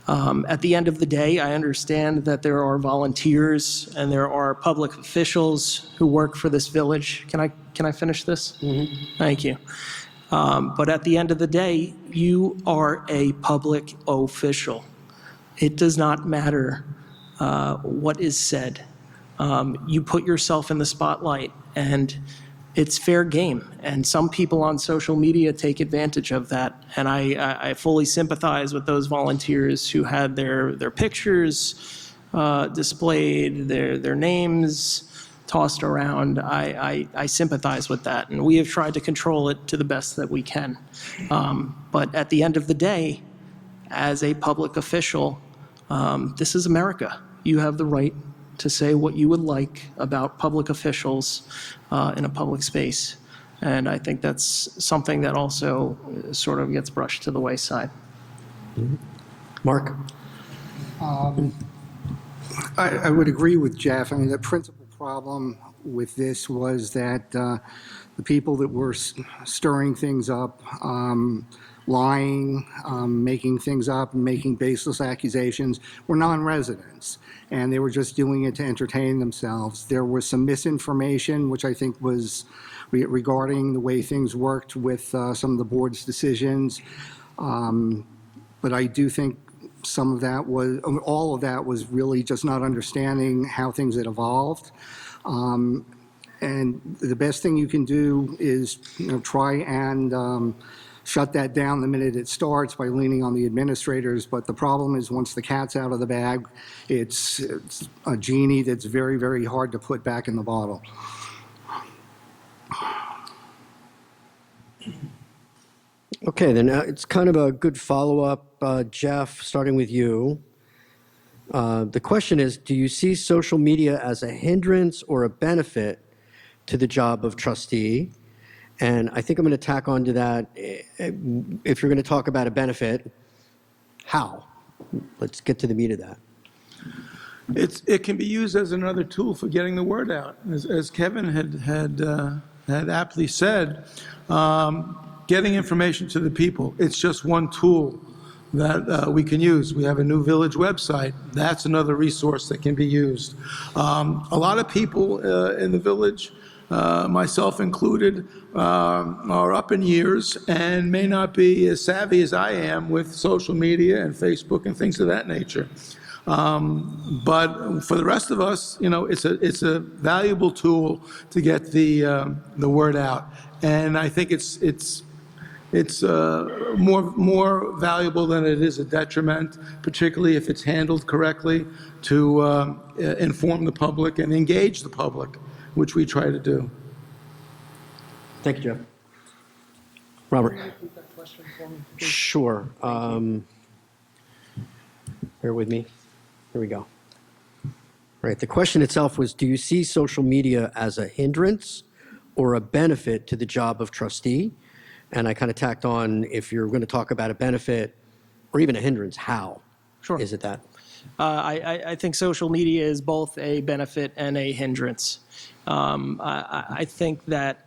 At the end of the day, I understand that there are volunteers and there are public officials who work for this village. Can I finish this? Mm-hmm. Thank you. But at the end of the day, you are a public official. It does not matter what is said. You put yourself in the spotlight, and it's fair game. And some people on social media take advantage of that. And I fully sympathize with those volunteers who had their pictures displayed, their names tossed around. I sympathize with that, and we have tried to control it to the best that we can. But at the end of the day, as a public official, this is America. You have the right to say what you would like about public officials in a public space. And I think that's something that also sort of gets brushed to the wayside. Mark? I would agree with Jeff. I mean, the principal problem with this was that the people that were stirring things up, lying, making things up, and making baseless accusations were non-residents, and they were just doing it to entertain themselves. There was some misinformation, which I think was regarding the way things worked with some of the board's decisions, but I do think some of that was, all of that was really just not understanding how things had evolved. And the best thing you can do is, try and shut that down the minute it starts by leaning on the administrators. But the problem is, once the cat's out of the bag, it's a genie that's very, very hard to put back in the bottle. Okay, then it's kind of a good follow-up, Jeff, starting with you. The question is, do you see social media as a hindrance or a benefit to the job of trustee? And I think I'm going to tack on to that, if you're going to talk about a benefit, how? Let's get to the meat of that. It can be used as another tool for getting the word out. As Kevin had aptly said, getting information to the people, it's just one tool that we can use. We have a new village website. That's another resource that can be used. A lot of people in the village, myself included, are up in years and may not be as savvy as I am with social media and Facebook and things of that nature. But for the rest of us, it's a valuable tool to get the word out. And I think it's more valuable than it is a detriment, particularly if it's handled correctly, to inform the public and engage the public, which we try to do. Thank you, Jeff. Robert? Sure. Bear with me. Here we go. Right. The question itself was, do you see social media as a hindrance or a benefit to the job of trustee? And I kind of tacked on, if you're going to talk about a benefit or even a hindrance, how? Sure. Is it that? I think social media is both a benefit and a hindrance. I think that,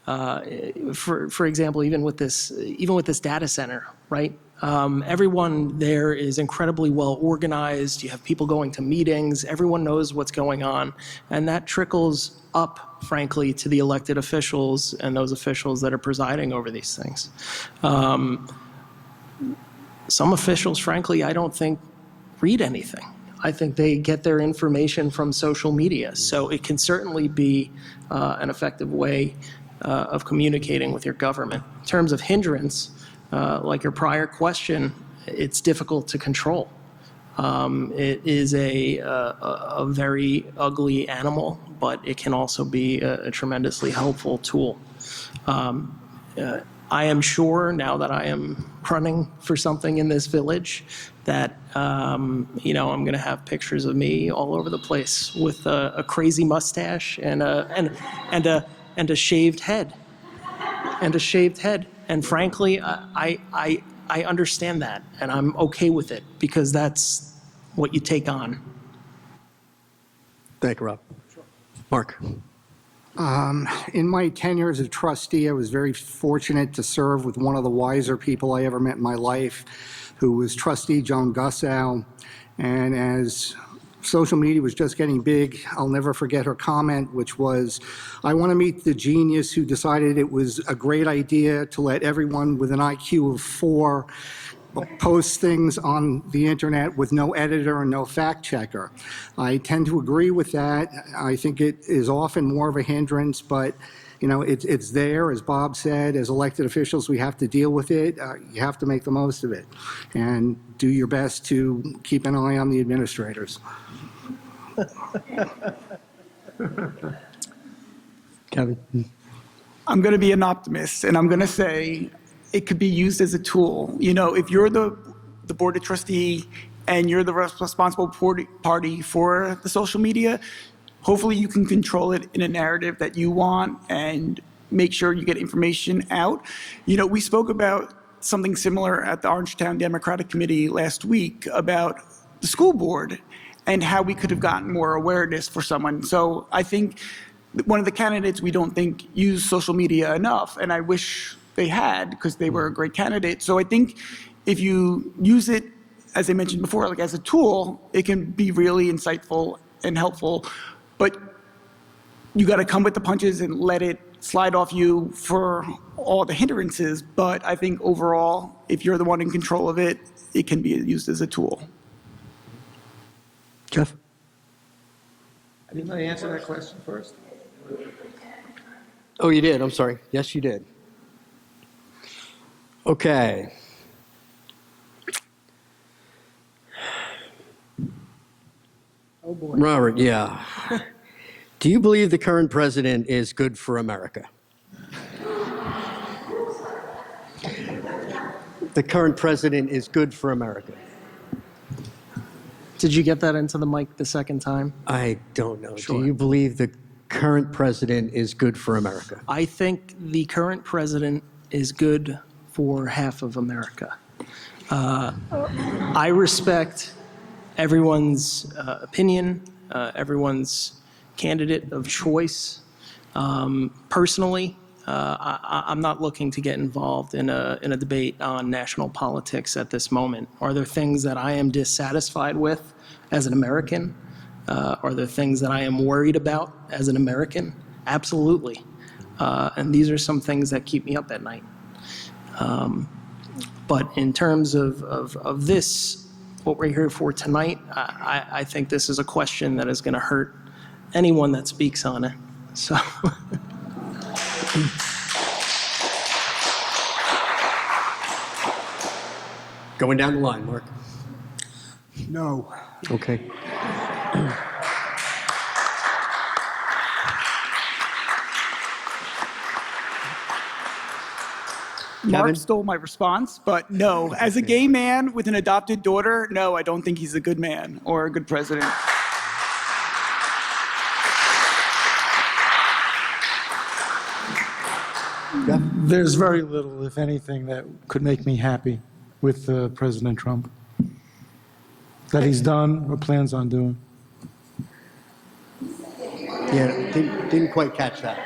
for example, even with this data center, right? Everyone there is incredibly well organized. You have people going to meetings. Everyone knows what's going on, and that trickles up, frankly, to the elected officials and those officials that are presiding over these things. Some officials, frankly, I don't think read anything. I think they get their information from social media. So it can certainly be an effective way of communicating with your government. In terms of hindrance, like your prior question, it's difficult to control. It is a very ugly animal, but it can also be a tremendously helpful tool. I am sure now that I am running for something in this village that, I'm going to have pictures of me all over the place with a crazy mustache and a shaved head. And frankly, I understand that, and I'm okay with it because that's what you take on. Thank you, Rob. Mark. In my tenure as a trustee, I was very fortunate to serve with one of the wiser people I ever met in my life, who was Trustee Joan Gussow. And as social media was just getting big, I'll never forget her comment, which was, "I want to meet the genius who decided it was a great idea to let everyone with an IQ of 4 post things on the internet with no editor and no fact checker." I tend to agree with that. I think it is often more of a hindrance, but it's there. As Bob said, as elected officials, we have to deal with it. You have to make the most of it and do your best to keep an eye on the administrators. Kevin. I'm going to be an optimist, and I'm going to say it could be used as a tool. If you're the board of trustee and you're the responsible party for the social media, hopefully you can control it in a narrative that you want and make sure you get information out. We spoke about something similar at the Orangetown Democratic Committee last week about the school board and how we could have gotten more awareness for someone. So I think one of the candidates we don't think use social media enough, and I wish they had, because they were a great candidate. So I think if you use it, as I mentioned before, like as a tool, it can be really insightful and helpful. But you got to come with the punches and let it slide off you for all the hindrances. But I think overall, if you're the one in control of it, it can be used as a tool. Jeff? Didn't I answer that question first? Oh, you did. I'm sorry. Yes, you did. Okay. Oh, boy. Robert, yeah. Do you believe the current president is good for America? The current president is good for America. Did you get that into the mic the second time? I don't know. Sure. Do you believe the current president is good for America? I think the current president is good for half of America. I respect everyone's opinion, everyone's candidate of choice. Personally, I'm not looking to get involved in a debate on national politics at this moment. Are there things that I am dissatisfied with as an American? Are there things that I am worried about as an American? Absolutely. And these are some things that keep me up at night. But in terms of this, what we're here for tonight, I think this is a question that is going to hurt anyone that speaks on it. So. Going down the line, Mark. No. Okay. Mark Kevin? stole my response, but no. As a gay man with an adopted daughter, no, I don't think he's a good man or a good president. Yeah. There's very little, if anything, that could make me happy with President Trump. That he's done or plans on doing. Yeah, didn't quite catch that.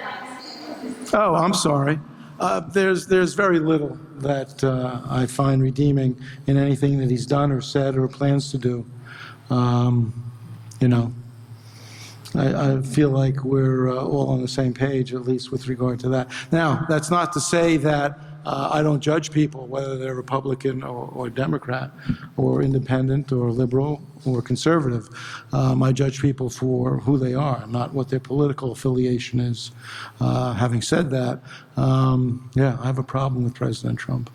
Oh, I'm sorry. There's very little that I find redeeming in anything that he's done or said or plans to do. I feel like we're all on the same page, at least with regard to that. Now, that's not to say that I don't judge people, whether they're Republican or Democrat or independent or liberal or conservative. I judge people for who they are, not what their political affiliation is. Having said that, yeah, I have a problem with President Trump.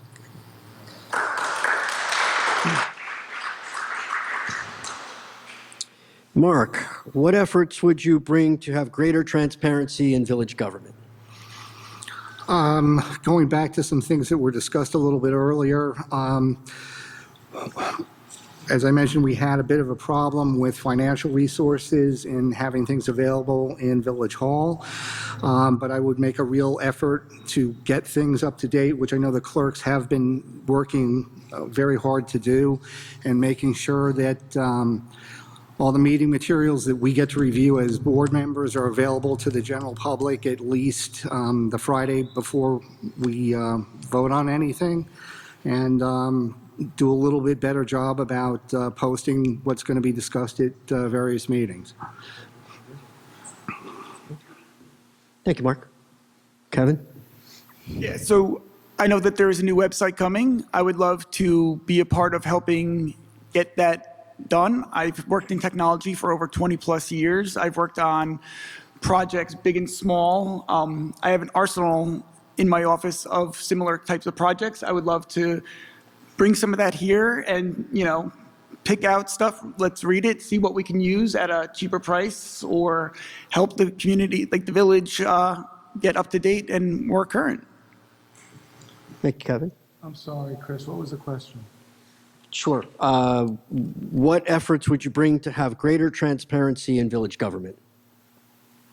Mark, what efforts would you bring to have greater transparency in village government? Going back to some things that were discussed a little bit earlier, as I mentioned, we had a bit of a problem with financial resources in having things available in Village Hall, but I would make a real effort to get things up to date, which I know the clerks have been working very hard to do, and making sure that all the meeting materials that we get to review as board members are available to the general public at least the Friday before we vote on anything, and do a little bit better job about posting what's going to be discussed at various meetings. Thank you, Mark. Kevin? Yeah, so I know that there is a new website coming. I would love to be a part of helping get that done. I've worked in technology for over 20 plus years. I've worked on projects big and small. I have an arsenal in my office of similar types of projects. I would love to bring some of that here and, pick out stuff. Let's read it, see what we can use at a cheaper price, or help the community, like the village, get up to date and more current. Thank you, Kevin. I'm sorry, Chris, what was the question? Sure. What efforts would you bring to have greater transparency in village government?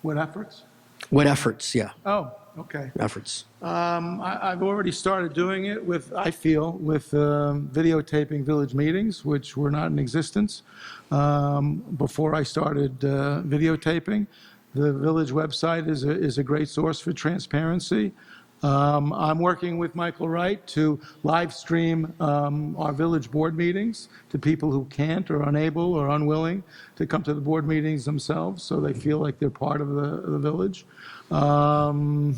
What efforts? What efforts, yeah, Oh, okay. efforts. I've already started doing it with videotaping village meetings, which were not in existence before I started videotaping. The village website is a great source for transparency. I'm working with Michael Wright to live stream our village board meetings to people who can't or unable or unwilling to come to the board meetings themselves, so they feel like they're part of the village. Updating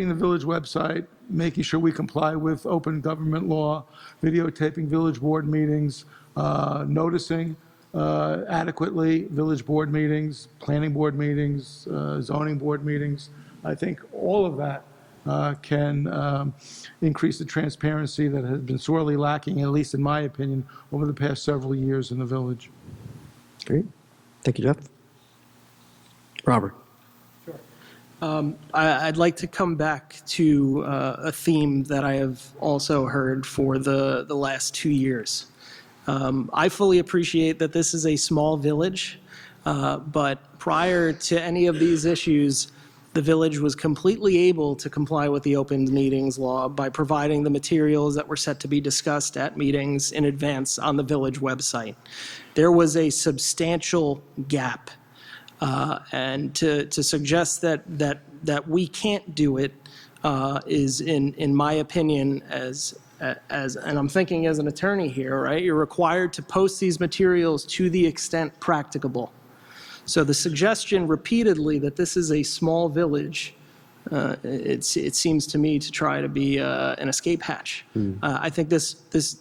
the village website, making sure we comply with open government law, videotaping village board meetings, noticing adequately village board meetings, planning board meetings, zoning board meetings. I think all of that can increase the transparency that has been sorely lacking, at least in my opinion, over the past several years in the village. Great. Thank you, Jeff. Robert? I'd like to come back to a theme that I have also heard for the last 2 years. I fully appreciate that this is a small village, but prior to any of these issues, the village was completely able to comply with the open meetings law by providing the materials that were set to be discussed at meetings in advance on the village website. There was a substantial gap. And to suggest that we can't do it is, in my opinion, as and I'm thinking as an attorney here, right? You're required to post these materials to the extent practicable. So the suggestion repeatedly that this is a small village, it seems to me to try to be an escape hatch. I think this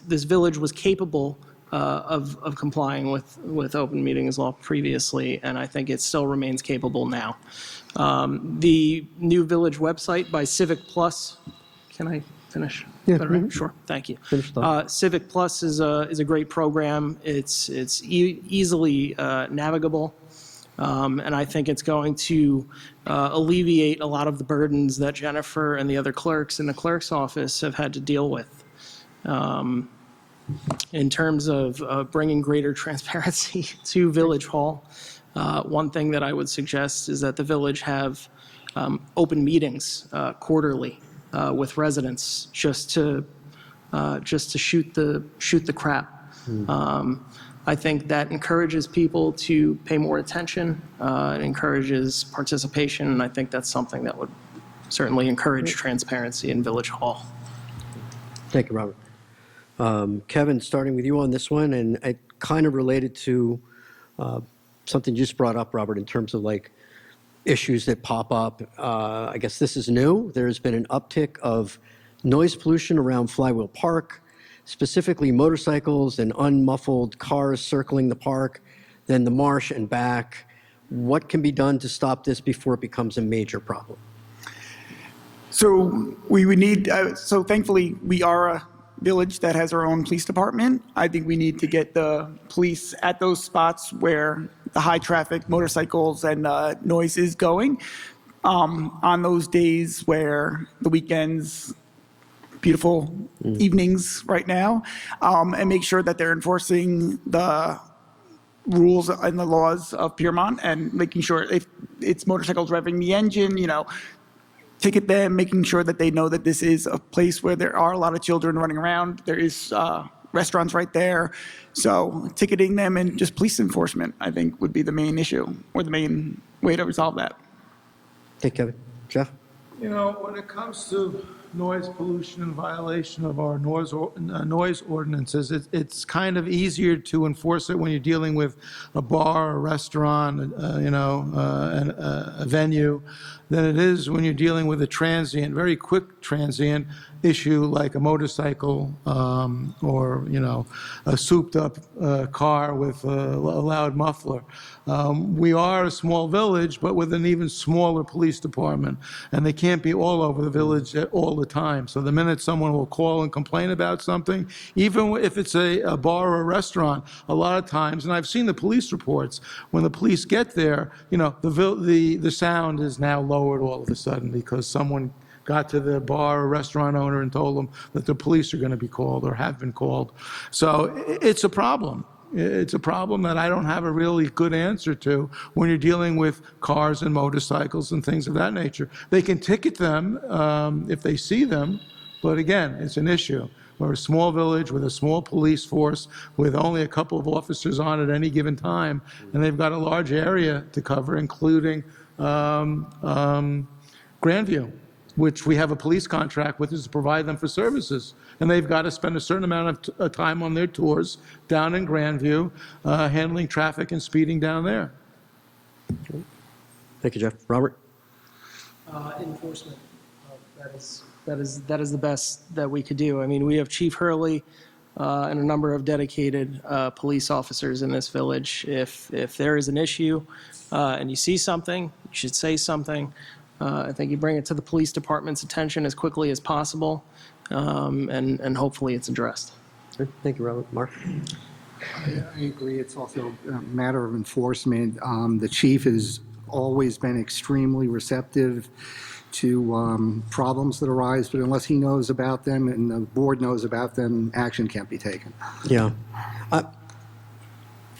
village was capable of complying with open meetings law previously, and I think it still remains capable now. The new village website by Civic Plus, can I finish? Yeah. Right? Sure, thank you. Finish that. Civic Plus is a great program. It's easily navigable, and I think it's going to alleviate a lot of the burdens that Jennifer and the other clerks in the clerk's office have had to deal with. In terms of bringing greater transparency to Village Hall, one thing that I would suggest is that the village have open meetings quarterly with residents, just to shoot the crap. I think that encourages people to pay more attention. It encourages participation, and I think that's something that would certainly encourage transparency in Village Hall. Thank you, Robert. Kevin, starting with you on this one, and it kind of related to something you just brought up, Robert, in terms of like issues that pop up. I guess this is new. There's been an uptick of noise pollution around Flywheel Park, specifically motorcycles and unmuffled cars circling the park, then the marsh and back. What can be done to stop this before it becomes a major problem? So we would need, so thankfully we are village that has our own police department. I think we need to get the police at those spots where the high traffic, motorcycles, and noise is going. On those days where the weekends, beautiful evenings right now, and make sure that they're enforcing the rules and the laws of Piermont and making sure if it's motorcycles revving the engine, ticket them, making sure that they know that this is a place where there are a lot of children running around. There is restaurants right there. So ticketing them and just police enforcement, I think, would be the main issue or the main way to resolve that. Thank you, Kevin. Jeff? When it comes to noise pollution and violation of our noise ordinances, it's kind of easier to enforce it when you're dealing with a bar, a restaurant, a venue, than it is when you're dealing with a transient, very quick transient issue like a motorcycle or, a souped-up car with a loud muffler. We are a small village, but with an even smaller police department, and they can't be all over the village all the time. So the minute someone will call and complain about something, even if it's a bar or a restaurant, a lot of times, and I've seen the police reports, when the police get there, the sound is now lowered all of a sudden because someone got to the bar or restaurant owner and told them that the police are going to be called or have been called. So it's a problem. It's a problem that I don't have a really good answer to when you're dealing with cars and motorcycles and things of that nature. They can ticket them if they see them, but again, it's an issue. We're a small village with a small police force with only a couple of officers on at any given time, and they've got a large area to cover, including Grandview, which we have a police contract with, is to provide them for services. And they've got to spend a certain amount of time on their tours down in Grandview, handling traffic and speeding down there. Thank you, Jeff. Robert? Enforcement. That is the best that we could do. I mean, we have Chief Hurley and a number of dedicated police officers in this village. If there is an issue and you see something, you should say something. I think you bring it to the police department's attention as quickly as possible, and hopefully it's addressed. Thank you, Robert. Mark? I agree. It's also a matter of enforcement. The chief has always been extremely receptive to problems that arise, but unless he knows about them and the board knows about them, action can't be taken. Yeah. I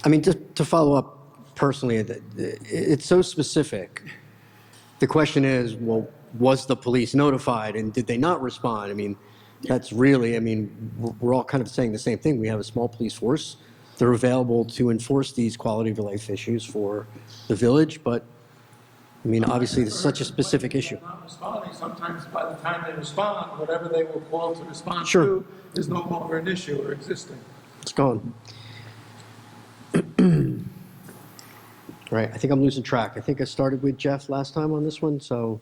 mean, just to follow up personally, it's so specific. The question is, well, was the police notified and did they not respond? I mean, that's really, we're all kind of saying the same thing. We have a small police force. They're available to enforce these quality of life issues for the village, but obviously it's such a specific issue. Not responding, sometimes by the time they respond, whatever they were called to respond Sure. to is no longer an issue or existing. It's gone. Right, I think I'm losing track. I think I started with Jeff last time on this one, so.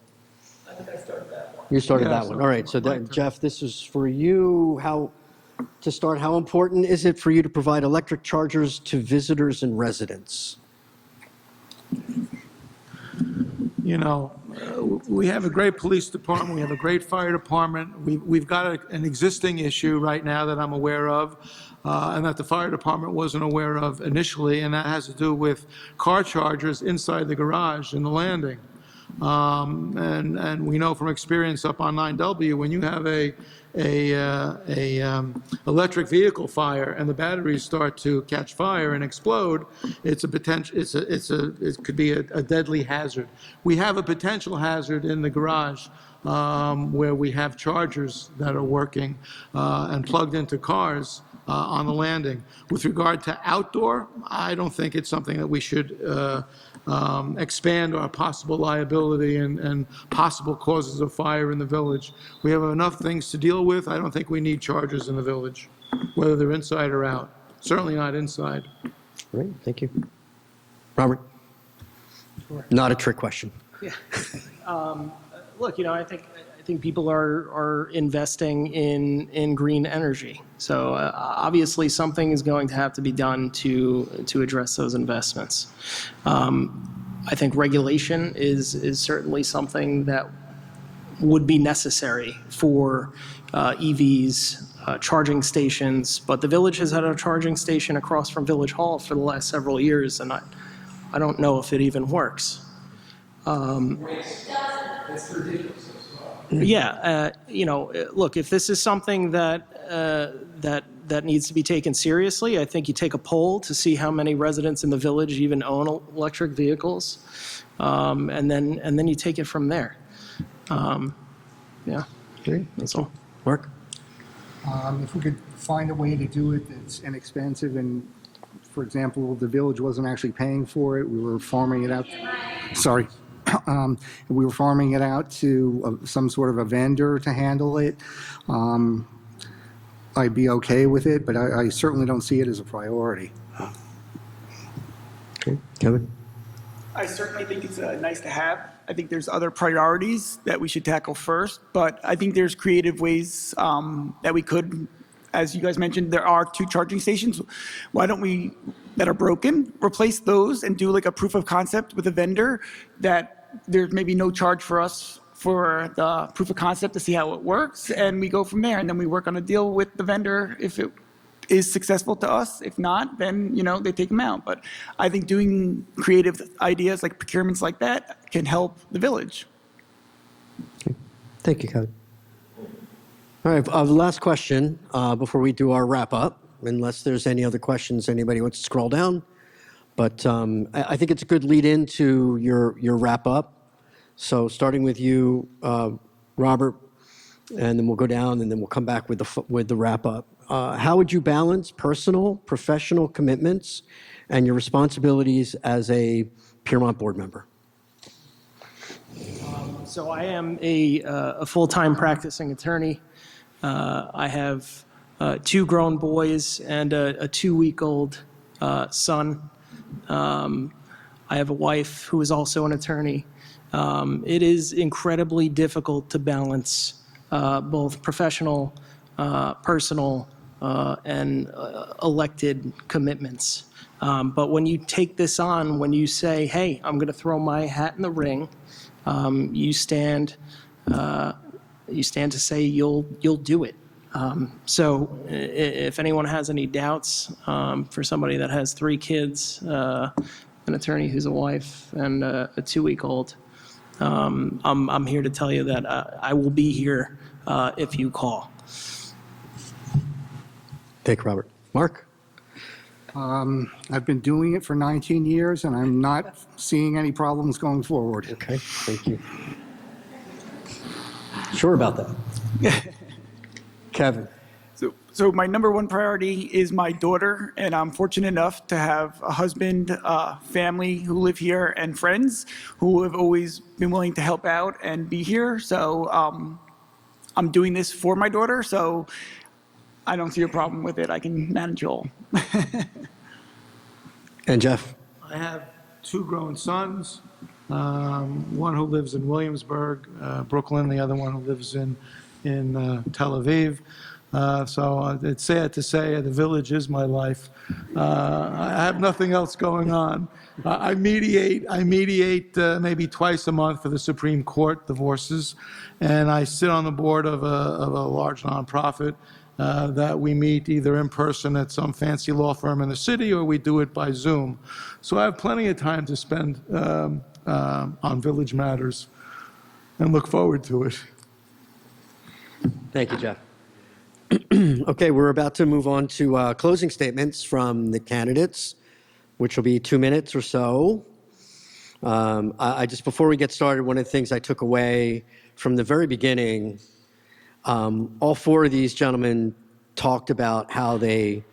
I think I started that one. You started Yeah, that one. so All right, so my turn. Jeff, this is for you. How important is it for you to provide electric chargers to visitors and residents? We have a great police department, we have a great fire department. We've got an existing issue right now that I'm aware of, and that the fire department wasn't aware of initially, and that has to do with car chargers inside the garage in the landing. And we know from experience up on 9W, when you have a electric vehicle fire and the batteries start to catch fire and explode, it's a potential. It could be a deadly hazard. We have a potential hazard in the garage where we have chargers that are working and plugged into cars on the landing. With regard to outdoor, I don't think it's something that we should expand our possible liability and possible causes of fire in the village. We have enough things to deal with. I don't think we need chargers in the village, whether they're inside or out. Certainly not inside. Great, thank you. Robert? Sure. Not a trick question. Yeah. Look, I think people are investing in green energy. So obviously something is going to have to be done to address those investments. I think regulation is certainly something that would be necessary for EVs, charging stations, but the village has had a charging station across from Village Hall for the last several years, and I don't know if it even works. Yeah, look, if this is something that needs to be taken seriously, I think you take a poll to see how many residents in the village even own electric vehicles, and then you take it from there. Yeah, Great. that's all. Mark? If we could find a way to do it that's inexpensive and, for example, the village wasn't actually paying for it, we were farming it out. Sorry. We were farming it out to some sort of a vendor to handle it. I'd be okay with it, but I certainly don't see it as a priority. Okay. Kevin? I certainly think it's nice to have. I think there's other priorities that we should tackle first, but I think there's creative ways that we could, as you guys mentioned, there are 2 charging stations. Why don't we, that are broken, replace those and do like a proof of concept with a vendor that there's maybe no charge for us for the proof of concept to see how it works, and we go from there, and then we work on a deal with the vendor if it is successful to us. If not, then, they take them out. But I think doing creative ideas like procurements like that can help the village. Thank you, Kevin. All right, the last question before we do our wrap-up, unless there's any other questions anybody wants to scroll down. But I think it's a good lead into your wrap-up. So starting with you, Robert, and then we'll go down, and then we'll come back with the wrap-up. How would you balance personal, professional commitments and your responsibilities as a Piermont board member? So I am a full-time practicing attorney. I have 2 grown boys and a 2-week-old son. I have a wife who is also an attorney. It is incredibly difficult to balance both professional, personal, and elected commitments. But when you take this on, when you say, hey, I'm going to throw my hat in the ring, you stand to say you'll do it. So if anyone has any doubts, for somebody that has 3 kids, an attorney who's a wife, and a 2-week-old, I'm here to tell you that I will be here if you call. Thank you, Robert. Mark? I've been doing it for 19 years, and I'm not seeing any problems going forward. Okay, thank you. Sure about that? Kevin? So my number 1 priority is my daughter, and I'm fortunate enough to have a husband, family who live here, and friends who have always been willing to help out and be here. So I'm doing this for my daughter, so I don't see a problem with it. I can manage it all. And Jeff? I have 2 grown sons, one who lives in Williamsburg, Brooklyn, the other one who lives in Tel Aviv. So it's sad to say the village is my life. I have nothing else going on. I mediate maybe twice a month for the Supreme Court divorces, and I sit on the board of a large nonprofit that we meet either in person at some fancy law firm in the city, or we do it by Zoom. So I have plenty of time to spend on village matters and look forward to it. Thank you, Jeff. Okay, we're about to move on to closing statements from the candidates, which will be 2 minutes or so. I just, before we get started, one of the things I took away from the very beginning, all 4 of these gentlemen talked about how they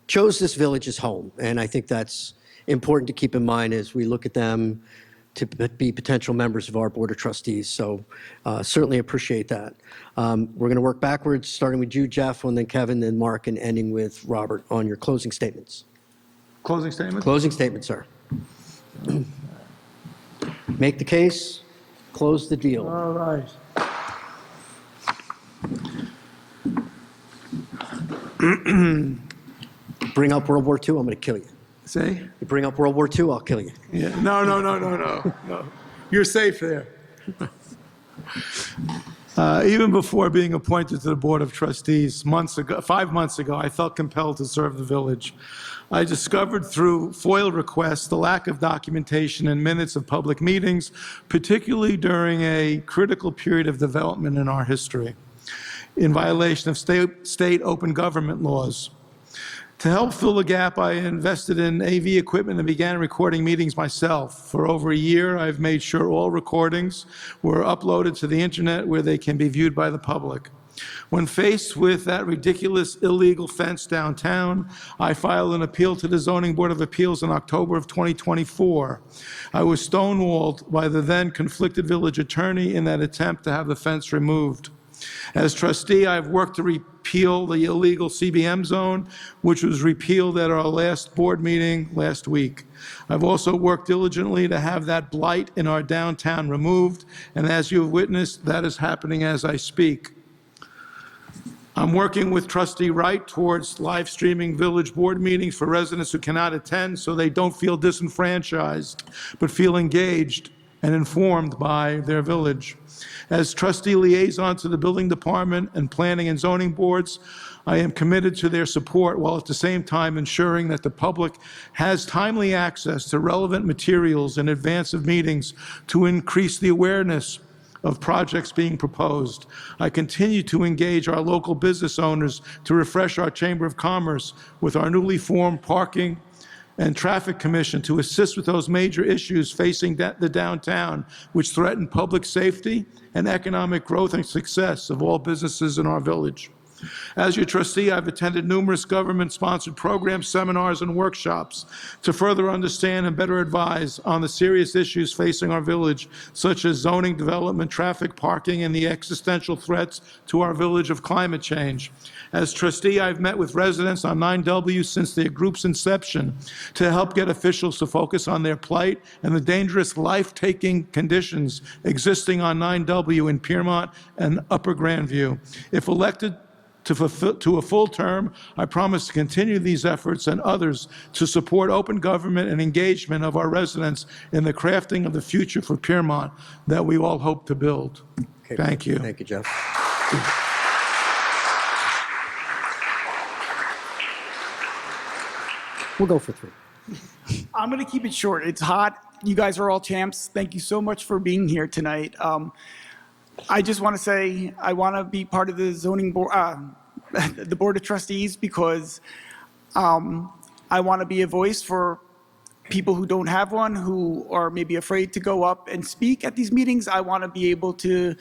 chose this village as home. And I think that's important to keep in mind as we look at them to be potential members of our Board of Trustees. So certainly appreciate that. We're going to work backwards, starting with you, Jeff, and then Kevin, then Mark, and ending with Robert on your closing statements. Closing statement? Closing statement, sir. Make the case, close the deal. All right. Bring up World War II, I'm going to kill you. Say? You bring up World War II, I'll kill you. Yeah. No. You're safe there. Even before being appointed to the Board of Trustees 5 months ago, I felt compelled to serve the village. I discovered through FOIL requests the lack of documentation and minutes of public meetings, particularly during a critical period of development in our history, in violation of state open government laws. To help fill the gap, I invested in AV equipment and began recording meetings myself. For over a year, I've made sure all recordings were uploaded to the internet where they can be viewed by the public. When faced with that ridiculous illegal fence downtown, I filed an appeal to the Zoning Board of Appeals in October of 2024. I was stonewalled by the then conflicted village attorney in that attempt to have the fence removed. As trustee, I've worked to repeal the illegal CBM zone, which was repealed at our last board meeting last week. I've also worked diligently to have that blight in our downtown removed, and as you've witnessed, that is happening as I speak. I'm working with Trustee Wright towards live streaming village board meetings for residents who cannot attend so they don't feel disenfranchised, but feel engaged and informed by their village. As trustee liaison to the building department and planning and zoning boards, I am committed to their support while at the same time ensuring that the public has timely access to relevant materials in advance of meetings to increase the awareness of projects being proposed. I continue to engage our local business owners to refresh our Chamber of Commerce with our newly formed Parking and Traffic Commission to assist with those major issues facing the downtown, which threaten public safety and economic growth and success of all businesses in our village. As your trustee, I've attended numerous government-sponsored programs, seminars, and workshops to further understand and better advise on the serious issues facing our village, such as zoning, development, traffic, parking, and the existential threats to our village of climate change. As trustee, I've met with residents on 9W since the group's inception to help get officials to focus on their plight and the dangerous life-taking conditions existing on 9W in Piermont and Upper Grandview. If elected to a full term, I promise to continue these efforts and others to support open government and engagement of our residents in the crafting of the future for Piermont that we all hope to build. Okay, Thank you. Thank you, Jeff. We'll go for 3. I'm going to keep it short. It's hot. You guys are all champs. Thank you so much for being here tonight. I just want to say I want to be part of the zoning board, the Board of Trustees, because I want to be a voice for people who don't have one, who are maybe afraid to go up and speak at these meetings. I want to be able to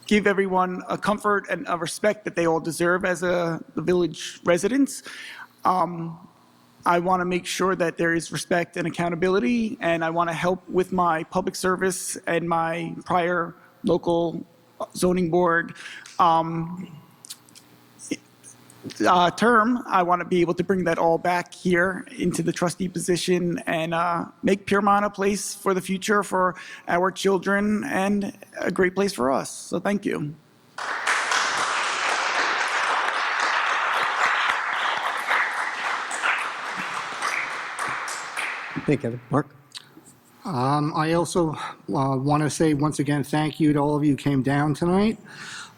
give everyone a comfort and a respect that they all deserve as the village residents. I want to make sure that there is respect and accountability, and I want to help with my public service and my prior local zoning board term. I want to be able to bring that all back here into the trustee position and make Piermont a place for the future for our children and a great place for us. So thank you. Thank you, Kevin. Mark? I also want to say once again thank you to all of you who came down tonight.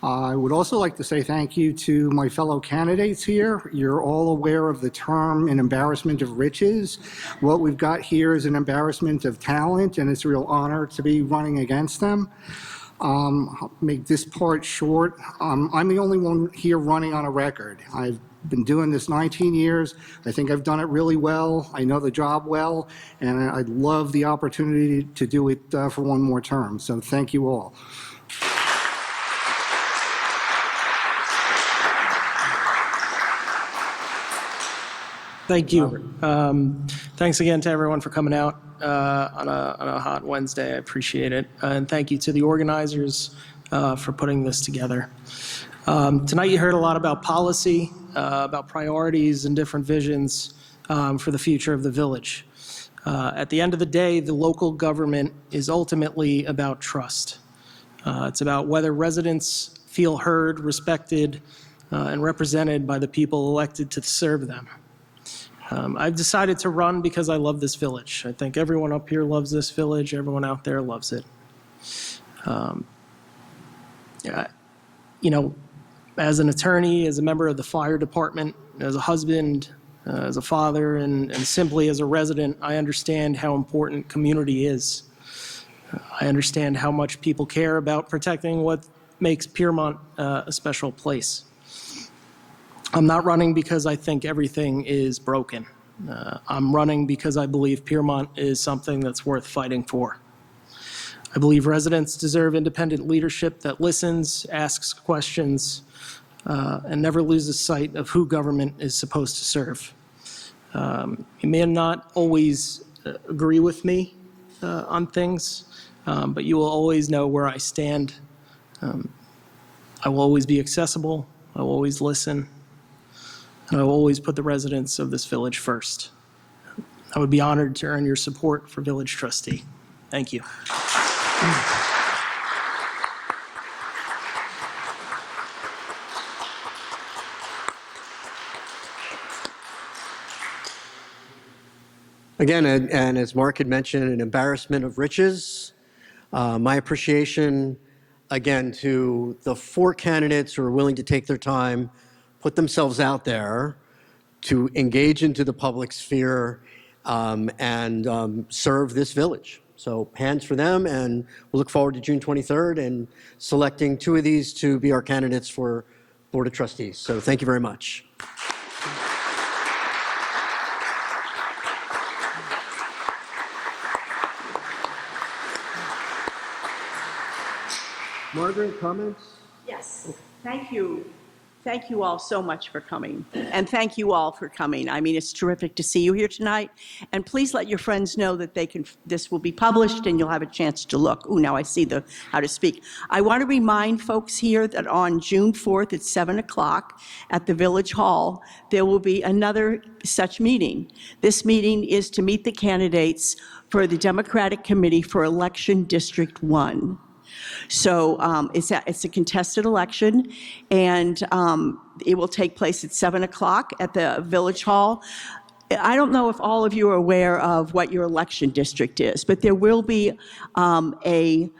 I would also like to say thank you to my fellow candidates here. You're all aware of the term an embarrassment of riches. What we've got here is an embarrassment of talent, and it's a real honor to be running against them. I'll make this part short. I'm the only one here running on a record. I've been doing this 19 years. I think I've done it really well. I know the job well, and I'd love the opportunity to do it for one more term. So thank you all. Thank you. Thanks again to everyone for coming out on a hot Wednesday. I appreciate it. And thank you to the organizers for putting this together. Tonight you heard a lot about policy, about priorities and different visions for the future of the village. At the end of the day, the local government is ultimately about trust. It's about whether residents feel heard, respected, and represented by the people elected to serve them. I've decided to run because I love this village. I think everyone up here loves this village. Everyone out there loves it. You know, as an attorney, as a member of the fire department, as a husband, as a father, and simply as a resident, I understand how important community is. I understand how much people care about protecting what makes Piermont a special place. I'm not running because I think everything is broken. I'm running because I believe Piermont is something that's worth fighting for. I believe residents deserve independent leadership that listens, asks questions, and never loses sight of who government is supposed to serve. You may not always agree with me on things, but you will always know where I stand. I will always be accessible. I will always listen. And I will always put the residents of this village first. I would be honored to earn your support for Village Trustee. Thank you. Again, and as Mark had mentioned, an embarrassment of riches. My appreciation, again, to the 4 candidates who are willing to take their time, put themselves out there to engage into the public sphere and serve this village. So hands for them, and we'll look forward to June 23rd and selecting 2 of these to be our candidates for Board of Trustees. So thank you very much. Margaret, comments? Yes, thank you. Thank you all so much for coming. And thank you all for coming. I mean, it's terrific to see you here tonight. And please let your friends know that this will be published and you'll have a chance to look. Ooh, now I see how to speak. I want to remind folks here that on June 4th at 7 o'clock at the Village Hall, there will be another such meeting. This meeting is to meet the candidates for the Democratic Committee for Election District 1. So it's a contested election, and it will take place at 7 o'clock at the Village Hall. I don't know if all of you are aware of what your election district is, but there will be a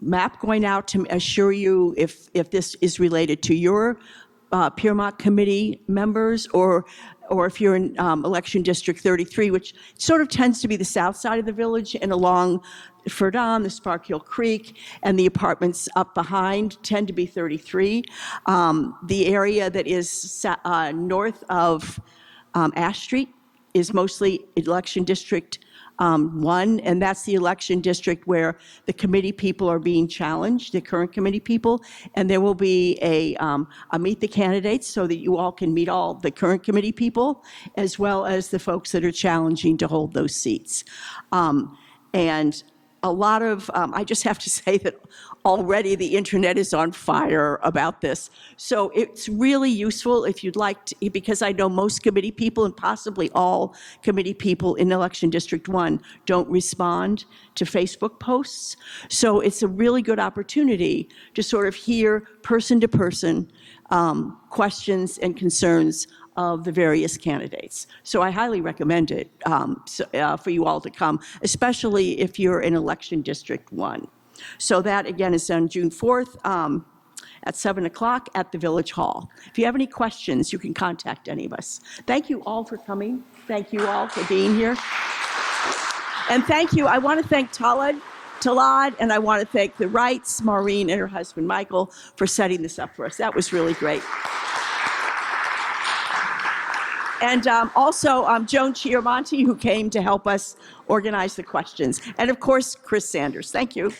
map going out to assure you if this is related to your Piermont committee members, or if you're in election district 33, which sort of tends to be the south side of the village and along Ferdon, the Sparkhill Creek, and the apartments up behind tend to be 33. The area that is north of Ash Street is mostly election district 1, and that's the election district where the committee people are being challenged, the current committee people, and there will be a meet the candidates so that you all can meet all the current committee people as well as the folks that are challenging to hold those seats. And a lot of, I just have to say that already the internet is on fire about this. So it's really useful if you'd like to, because I know most committee people and possibly all committee people in Election District 1 don't respond to Facebook posts. So it's a really good opportunity to sort of hear person to person questions and concerns of the various candidates. So I highly recommend it for you all to come, especially if you're in Election District 1. So that, again, is on June 4th at 7 o'clock at the Village Hall. If you have any questions, you can contact any of us. Thank you all for coming. Thank you all for being here. And thank you. I want to thank Talad, and I want to thank the Wrights, Maureen and her husband, Michael, for setting this up for us. That was really great. And also Joan Chiaramonte, who came to help us organize the questions. And of course, Chris Sanders. Thank you.